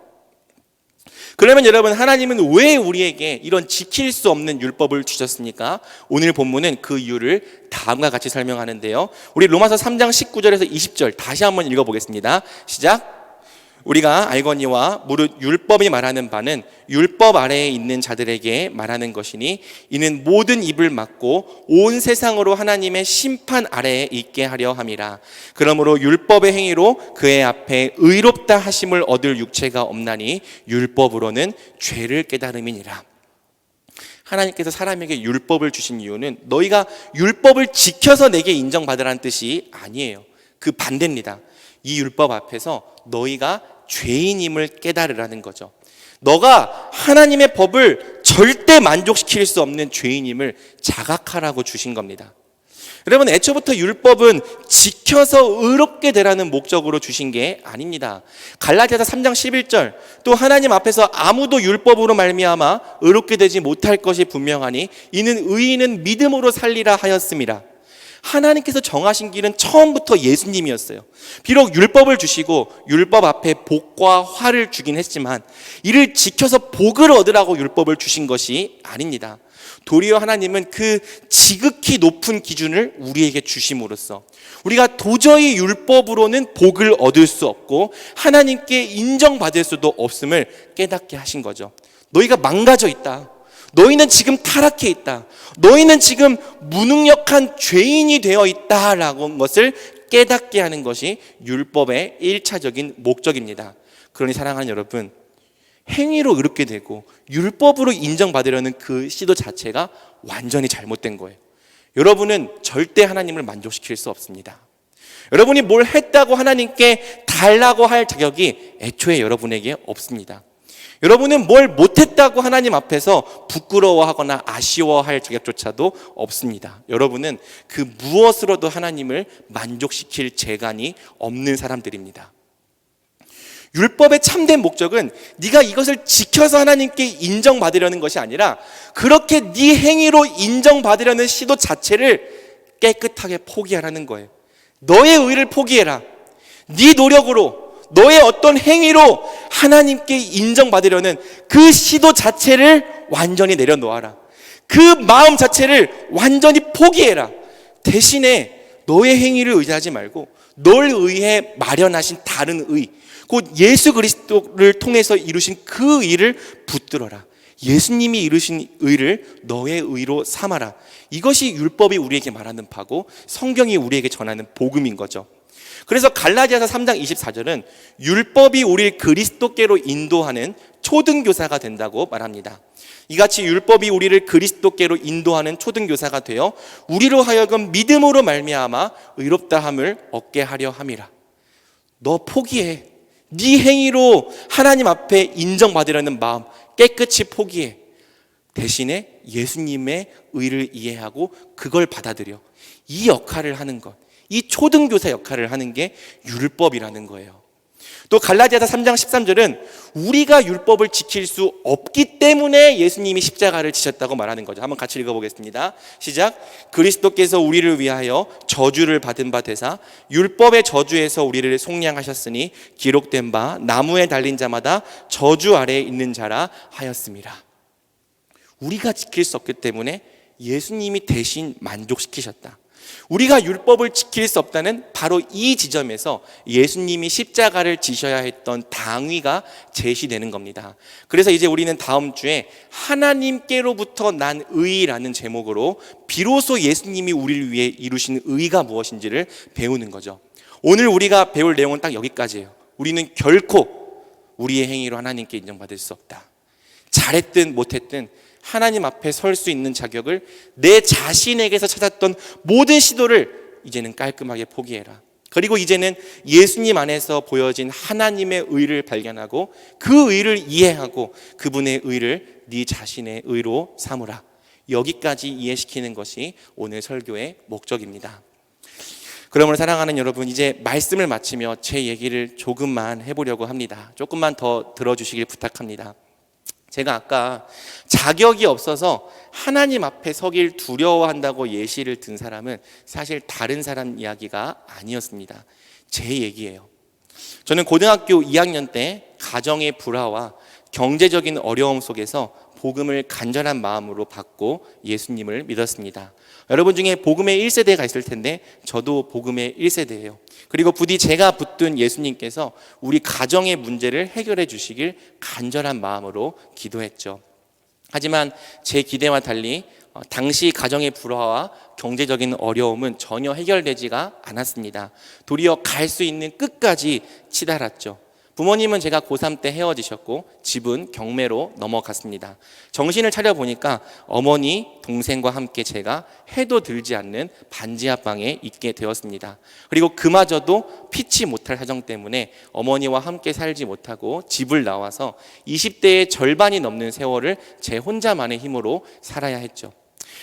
그러면 여러분, 하나님은 왜 우리에게 이런 지킬 수 없는 율법을 주셨습니까? 오늘 본문은 그 이유를 다음과 같이 설명하는데요. 우리 로마서 3장 19절에서 20절 다시 한번 읽어보겠습니다. 시작. 우리가 알거니와 무릇 율법이 말하는 바는 율법 아래에 있는 자들에게 말하는 것이니 이는 모든 입을 막고 온 세상으로 하나님의 심판 아래에 있게 하려 함이라. 그러므로 율법의 행위로 그의 앞에 의롭다 하심을 얻을 육체가 없나니 율법으로는 죄를 깨달음이니라. 하나님께서 사람에게 율법을 주신 이유는 너희가 율법을 지켜서 내게 인정받으라는 뜻이 아니에요. 그 반대입니다. 이 율법 앞에서 너희가 죄인임을 깨달으라는 거죠. 너가 하나님의 법을 절대 만족시킬 수 없는 죄인임을 자각하라고 주신 겁니다. 여러분, 애초부터 율법은 지켜서 의롭게 되라는 목적으로 주신 게 아닙니다. 갈라디아서 3장 11절, 또 하나님 앞에서 아무도 율법으로 말미암아 의롭게 되지 못할 것이 분명하니 이는 의인은 믿음으로 살리라 하였습니다. 하나님께서 정하신 길은 처음부터 예수님이었어요. 비록 율법을 주시고 율법 앞에 복과 화를 주긴 했지만 이를 지켜서 복을 얻으라고 율법을 주신 것이 아닙니다. 도리어 하나님은 그 지극히 높은 기준을 우리에게 주심으로써 우리가 도저히 율법으로는 복을 얻을 수 없고 하나님께 인정받을 수도 없음을 깨닫게 하신 거죠. 너희가 망가져 있다. 너희는 지금 타락해 있다. 너희는 지금 무능력한 죄인이 되어 있다라는 것을 깨닫게 하는 것이 율법의 1차적인 목적입니다. 그러니 사랑하는 여러분, 행위로 의롭게 되고 율법으로 인정받으려는 그 시도 자체가 완전히 잘못된 거예요. 여러분은 절대 하나님을 만족시킬 수 없습니다. 여러분이 뭘 했다고 하나님께 달라고 할 자격이 애초에 여러분에게 없습니다. 여러분은 뭘 못했다고 하나님 앞에서 부끄러워하거나 아쉬워할 자격조차도 없습니다. 여러분은 그 무엇으로도 하나님을 만족시킬 재간이 없는 사람들입니다. 율법의 참된 목적은 네가 이것을 지켜서 하나님께 인정받으려는 것이 아니라 그렇게 네 행위로 인정받으려는 시도 자체를 깨끗하게 포기하라는 거예요. 너의 의를 포기해라. 네 노력으로 너의 어떤 행위로 하나님께 인정받으려는 그 시도 자체를 완전히 내려놓아라. 그 마음 자체를 완전히 포기해라. 대신에 너의 행위를 의지하지 말고 널 위해 마련하신 다른 의, 곧 예수 그리스도를 통해서 이루신 그 의를 붙들어라. 예수님이 이루신 의를 너의 의로 삼아라. 이것이 율법이 우리에게 말하는 바고 성경이 우리에게 전하는 복음인 거죠. 그래서 갈라디아서 3장 24절은 율법이 우리를 그리스도께로 인도하는 초등교사가 된다고 말합니다. 이같이 율법이 우리를 그리스도께로 인도하는 초등교사가 되어 우리로 하여금 믿음으로 말미암아 의롭다함을 얻게 하려 함이라. 너 포기해. 네 행위로 하나님 앞에 인정받으려는 마음 깨끗이 포기해. 대신에 예수님의 의를 이해하고 그걸 받아들여. 이 역할을 하는 것, 이 초등교사 역할을 하는 게 율법이라는 거예요. 또 갈라디아서 3장 13절은 우리가 율법을 지킬 수 없기 때문에 예수님이 십자가를 지셨다고 말하는 거죠. 한번 같이 읽어보겠습니다. 시작. 그리스도께서 우리를 위하여 저주를 받은 바 되사 율법의 저주에서 우리를 속량하셨으니 기록된 바 나무에 달린 자마다 저주 아래에 있는 자라 하였습니다. 우리가 지킬 수 없기 때문에 예수님이 대신 만족시키셨다. 우리가 율법을 지킬 수 없다는 바로 이 지점에서 예수님이 십자가를 지셔야 했던 당위가 제시되는 겁니다. 그래서 이제 우리는 다음 주에 하나님께로부터 난 의라는 제목으로 비로소 예수님이 우리를 위해 이루신 의가 무엇인지를 배우는 거죠. 오늘 우리가 배울 내용은 딱 여기까지예요. 우리는 결코 우리의 행위로 하나님께 인정받을 수 없다. 잘했든 못했든 하나님 앞에 설 수 있는 자격을 내 자신에게서 찾았던 모든 시도를 이제는 깔끔하게 포기해라. 그리고 이제는 예수님 안에서 보여진 하나님의 의를 발견하고 그 의를 이해하고 그분의 의를 네 자신의 의로 삼으라. 여기까지 이해시키는 것이 오늘 설교의 목적입니다. 그러므로 사랑하는 여러분, 이제 말씀을 마치며 제 얘기를 조금만 해보려고 합니다. 조금만 더 들어주시길 부탁합니다. 제가 아까 자격이 없어서 하나님 앞에 서길 두려워한다고 예시를 든 사람은 사실 다른 사람 이야기가 아니었습니다. 제 얘기예요. 저는 고등학교 2학년 때 가정의 불화와 경제적인 어려움 속에서 복음을 간절한 마음으로 받고 예수님을 믿었습니다. 여러분 중에 복음의 1세대가 있을 텐데 저도 복음의 1세대예요. 그리고 부디 제가 붙든 예수님께서 우리 가정의 문제를 해결해 주시길 간절한 마음으로 기도했죠. 하지만 제 기대와 달리 당시 가정의 불화와 경제적인 어려움은 전혀 해결되지가 않았습니다. 도리어 갈 수 있는 끝까지 치달았죠. 부모님은 제가 고3 때 헤어지셨고 집은 경매로 넘어갔습니다. 정신을 차려보니까 어머니, 동생과 함께 제가 해도 들지 않는 반지하방에 있게 되었습니다. 그리고 그마저도 피치 못할 사정 때문에 어머니와 함께 살지 못하고 집을 나와서 20대의 절반이 넘는 세월을 제 혼자만의 힘으로 살아야 했죠.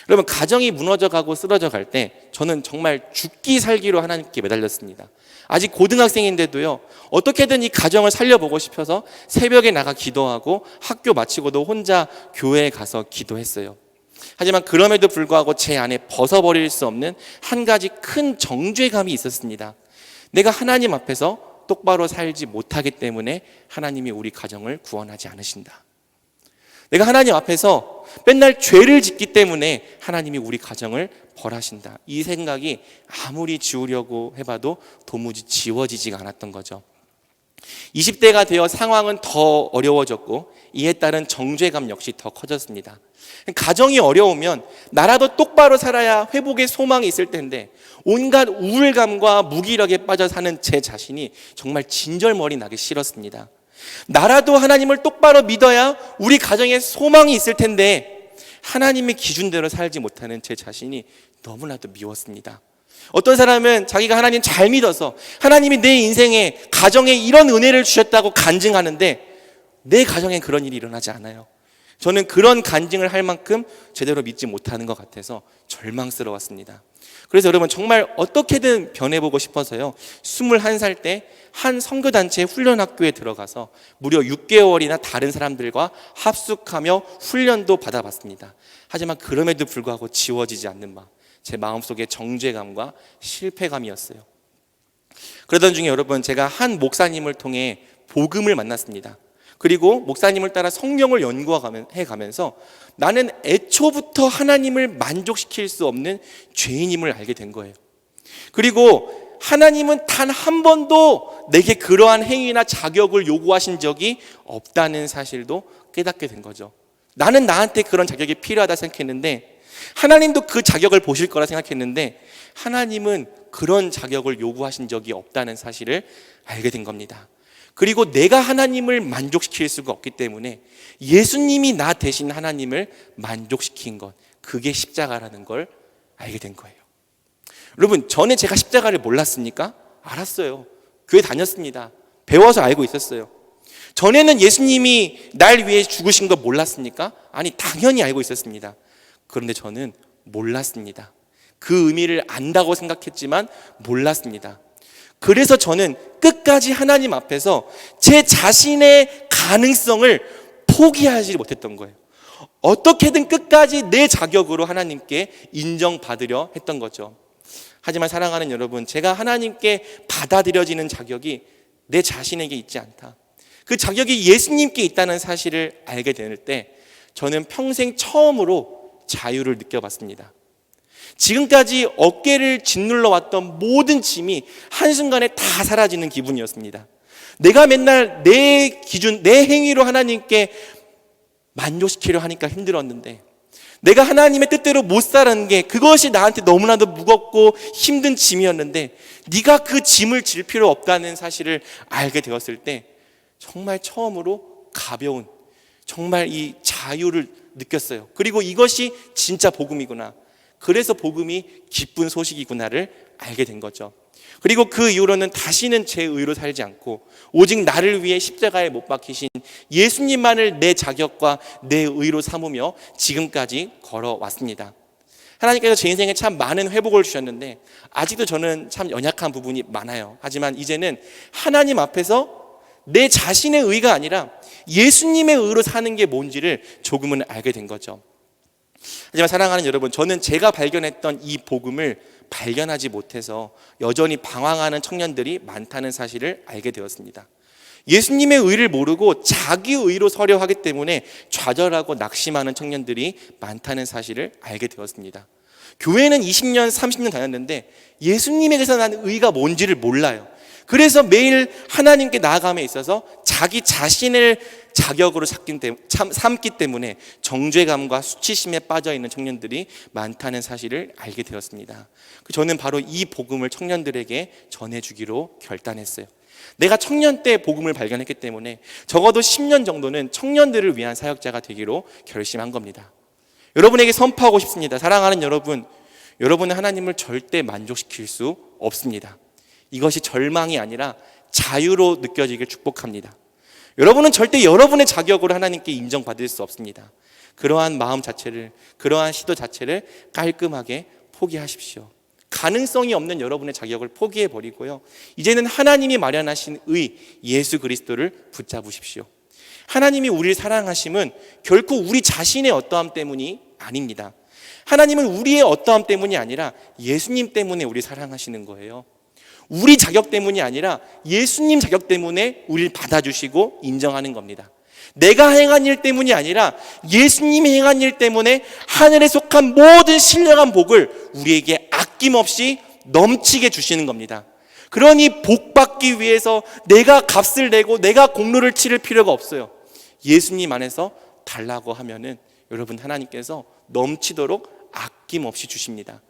여러분, 가정이 무너져가고 쓰러져 갈 때 저는 정말 죽기 살기로 하나님께 매달렸습니다. 아직 고등학생인데도요, 어떻게든 이 가정을 살려보고 싶어서 새벽에 나가 기도하고 학교 마치고도 혼자 교회에 가서 기도했어요. 하지만 그럼에도 불구하고 제 안에 벗어버릴 수 없는 한 가지 큰 정죄감이 있었습니다. 내가 하나님 앞에서 똑바로 살지 못하기 때문에 하나님이 우리 가정을 구원하지 않으신다. 내가 하나님 앞에서 맨날 죄를 짓기 때문에 하나님이 우리 가정을 벌하신다. 이 생각이 아무리 지우려고 해봐도 도무지 지워지지가 않았던 거죠. 20대가 되어 상황은 더 어려워졌고 이에 따른 정죄감 역시 더 커졌습니다. 가정이 어려우면 나라도 똑바로 살아야 회복의 소망이 있을 텐데 온갖 우울감과 무기력에 빠져 사는 제 자신이 정말 진절머리 나기 싫었습니다. 나라도 하나님을 똑바로 믿어야 우리 가정에 소망이 있을 텐데 하나님의 기준대로 살지 못하는 제 자신이 너무나도 미웠습니다. 어떤 사람은 자기가 하나님 잘 믿어서 하나님이 내 인생에 가정에 이런 은혜를 주셨다고 간증하는데 내 가정엔 그런 일이 일어나지 않아요. 저는 그런 간증을 할 만큼 제대로 믿지 못하는 것 같아서 절망스러웠습니다. 그래서 여러분, 정말 어떻게든 변해보고 싶어서요, 21살 때 한 선교단체 훈련학교에 들어가서 무려 6개월이나 다른 사람들과 합숙하며 훈련도 받아봤습니다. 하지만 그럼에도 불구하고 지워지지 않는 제 마음속의 정죄감과 실패감이었어요. 그러던 중에 여러분, 제가 한 목사님을 통해 복음을 만났습니다. 그리고 목사님을 따라 성경을 연구해가면서 나는 애초부터 하나님을 만족시킬 수 없는 죄인임을 알게 된 거예요. 그리고 하나님은 단 한 번도 내게 그러한 행위나 자격을 요구하신 적이 없다는 사실도 깨닫게 된 거죠. 나는 나한테 그런 자격이 필요하다 생각했는데 하나님도 그 자격을 보실 거라 생각했는데 하나님은 그런 자격을 요구하신 적이 없다는 사실을 알게 된 겁니다. 그리고 내가 하나님을 만족시킬 수가 없기 때문에 예수님이 나 대신 하나님을 만족시킨 것, 그게 십자가라는 걸 알게 된 거예요. 여러분, 전에 제가 십자가를 몰랐습니까? 알았어요. 교회 다녔습니다. 배워서 알고 있었어요. 전에는 예수님이 날 위해 죽으신 거 몰랐습니까? 아니, 당연히 알고 있었습니다. 그런데 저는 몰랐습니다. 그 의미를 안다고 생각했지만 몰랐습니다. 그래서 저는 끝까지 하나님 앞에서 제 자신의 가능성을 포기하지 못했던 거예요. 어떻게든 끝까지 내 자격으로 하나님께 인정받으려 했던 거죠. 하지만 사랑하는 여러분, 제가 하나님께 받아들여지는 자격이 내 자신에게 있지 않다. 그 자격이 예수님께 있다는 사실을 알게 될 때 저는 평생 처음으로 자유를 느껴봤습니다. 지금까지 어깨를 짓눌러 왔던 모든 짐이 한순간에 다 사라지는 기분이었습니다. 내가 맨날 내 기준, 내 행위로 하나님께 만족시키려 하니까 힘들었는데 내가 하나님의 뜻대로 못 살았는 게 그것이 나한테 너무나도 무겁고 힘든 짐이었는데 네가 그 짐을 질 필요 없다는 사실을 알게 되었을 때 정말 처음으로 가벼운, 정말 이 자유를 느꼈어요. 그리고 이것이 진짜 복음이구나, 그래서 복음이 기쁜 소식이구나를 알게 된 거죠. 그리고 그 이후로는 다시는 제 의로 살지 않고 오직 나를 위해 십자가에 못 박히신 예수님만을 내 자격과 내 의로 삼으며 지금까지 걸어왔습니다. 하나님께서 제 인생에 참 많은 회복을 주셨는데 아직도 저는 참 연약한 부분이 많아요. 하지만 이제는 하나님 앞에서 내 자신의 의가 아니라 예수님의 의로 사는 게 뭔지를 조금은 알게 된 거죠. 하지만 사랑하는 여러분, 저는 제가 발견했던 이 복음을 발견하지 못해서 여전히 방황하는 청년들이 많다는 사실을 알게 되었습니다. 예수님의 의를 모르고 자기 의로 서려 하기 때문에 좌절하고 낙심하는 청년들이 많다는 사실을 알게 되었습니다. 교회는 20년, 30년 다녔는데 예수님에게서 난 의가 뭔지를 몰라요. 그래서 매일 하나님께 나아감에 있어서 자기 자신을 자격으로 삼기 때문에 정죄감과 수치심에 빠져있는 청년들이 많다는 사실을 알게 되었습니다. 저는 바로 이 복음을 청년들에게 전해주기로 결단했어요. 내가 청년 때 복음을 발견했기 때문에 적어도 10년 정도는 청년들을 위한 사역자가 되기로 결심한 겁니다. 여러분에게 선포하고 싶습니다. 사랑하는 여러분, 여러분은 하나님을 절대 만족시킬 수 없습니다. 이것이 절망이 아니라 자유로 느껴지길 축복합니다. 여러분은 절대 여러분의 자격으로 하나님께 인정받을 수 없습니다. 그러한 마음 자체를, 그러한 시도 자체를 깔끔하게 포기하십시오. 가능성이 없는 여러분의 자격을 포기해버리고요, 이제는 하나님이 마련하신 의 예수 그리스도를 붙잡으십시오. 하나님이 우리를 사랑하심은 결코 우리 자신의 어떠함 때문이 아닙니다. 하나님은 우리의 어떠함 때문이 아니라 예수님 때문에 우리 사랑하시는 거예요. 우리 자격 때문이 아니라 예수님 자격 때문에 우리를 받아주시고 인정하는 겁니다. 내가 행한 일 때문이 아니라 예수님이 행한 일 때문에 하늘에 속한 모든 신령한 복을 우리에게 아낌없이 넘치게 주시는 겁니다. 그러니 복 받기 위해서 내가 값을 내고 내가 공로를 치를 필요가 없어요. 예수님 안에서 달라고 하면은 여러분, 하나님께서 넘치도록 아낌없이 주십니다.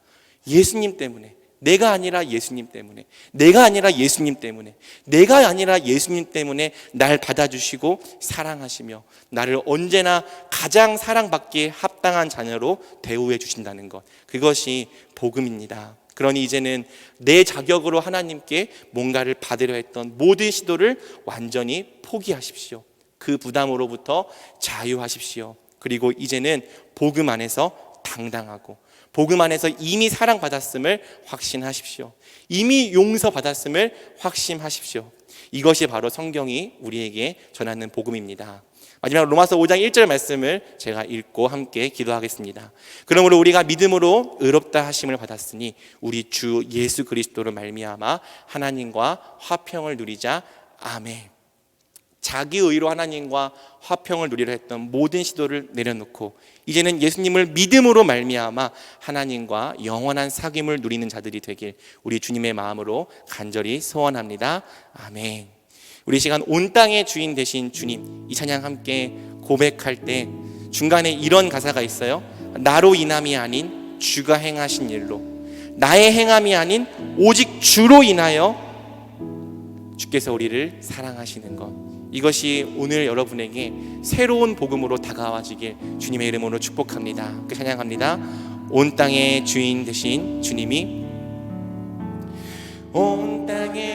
예수님 때문에, 내가 아니라 예수님 때문에, 내가 아니라 예수님 때문에, 내가 아니라 예수님 때문에 날 받아주시고 사랑하시며 나를 언제나 가장 사랑받기에 합당한 자녀로 대우해 주신다는 것, 그것이 복음입니다. 그러니 이제는 내 자격으로 하나님께 뭔가를 받으려 했던 모든 시도를 완전히 포기하십시오. 그 부담으로부터 자유하십시오. 그리고 이제는 복음 안에서 당당하고, 복음 안에서 이미 사랑받았음을 확신하십시오. 이미 용서받았음을 확신하십시오. 이것이 바로 성경이 우리에게 전하는 복음입니다. 마지막으로 로마서 5장 1절 말씀을 제가 읽고 함께 기도하겠습니다. 그러므로 우리가 믿음으로 의롭다 하심을 받았으니 우리 주 예수 그리스도로 말미암아 하나님과 화평을 누리자. 아멘. 자기 의로 하나님과 화평을 누리려 했던 모든 시도를 내려놓고 이제는 예수님을 믿음으로 말미암아 하나님과 영원한 사귐을 누리는 자들이 되길 우리 주님의 마음으로 간절히 소원합니다. 아멘. 우리 시간 온 땅의 주인 되신 주님, 이 찬양 함께 고백할 때 중간에 이런 가사가 있어요. 나로 인함이 아닌 주가 행하신 일로, 나의 행함이 아닌 오직 주로 인하여 주께서 우리를 사랑하시는 것, 이것이 오늘 여러분에게 새로운 복음으로 다가와지길 주님의 이름으로 축복합니다. 그 찬양합니다. 온 땅의 주인 되신 주님이, 온 땅의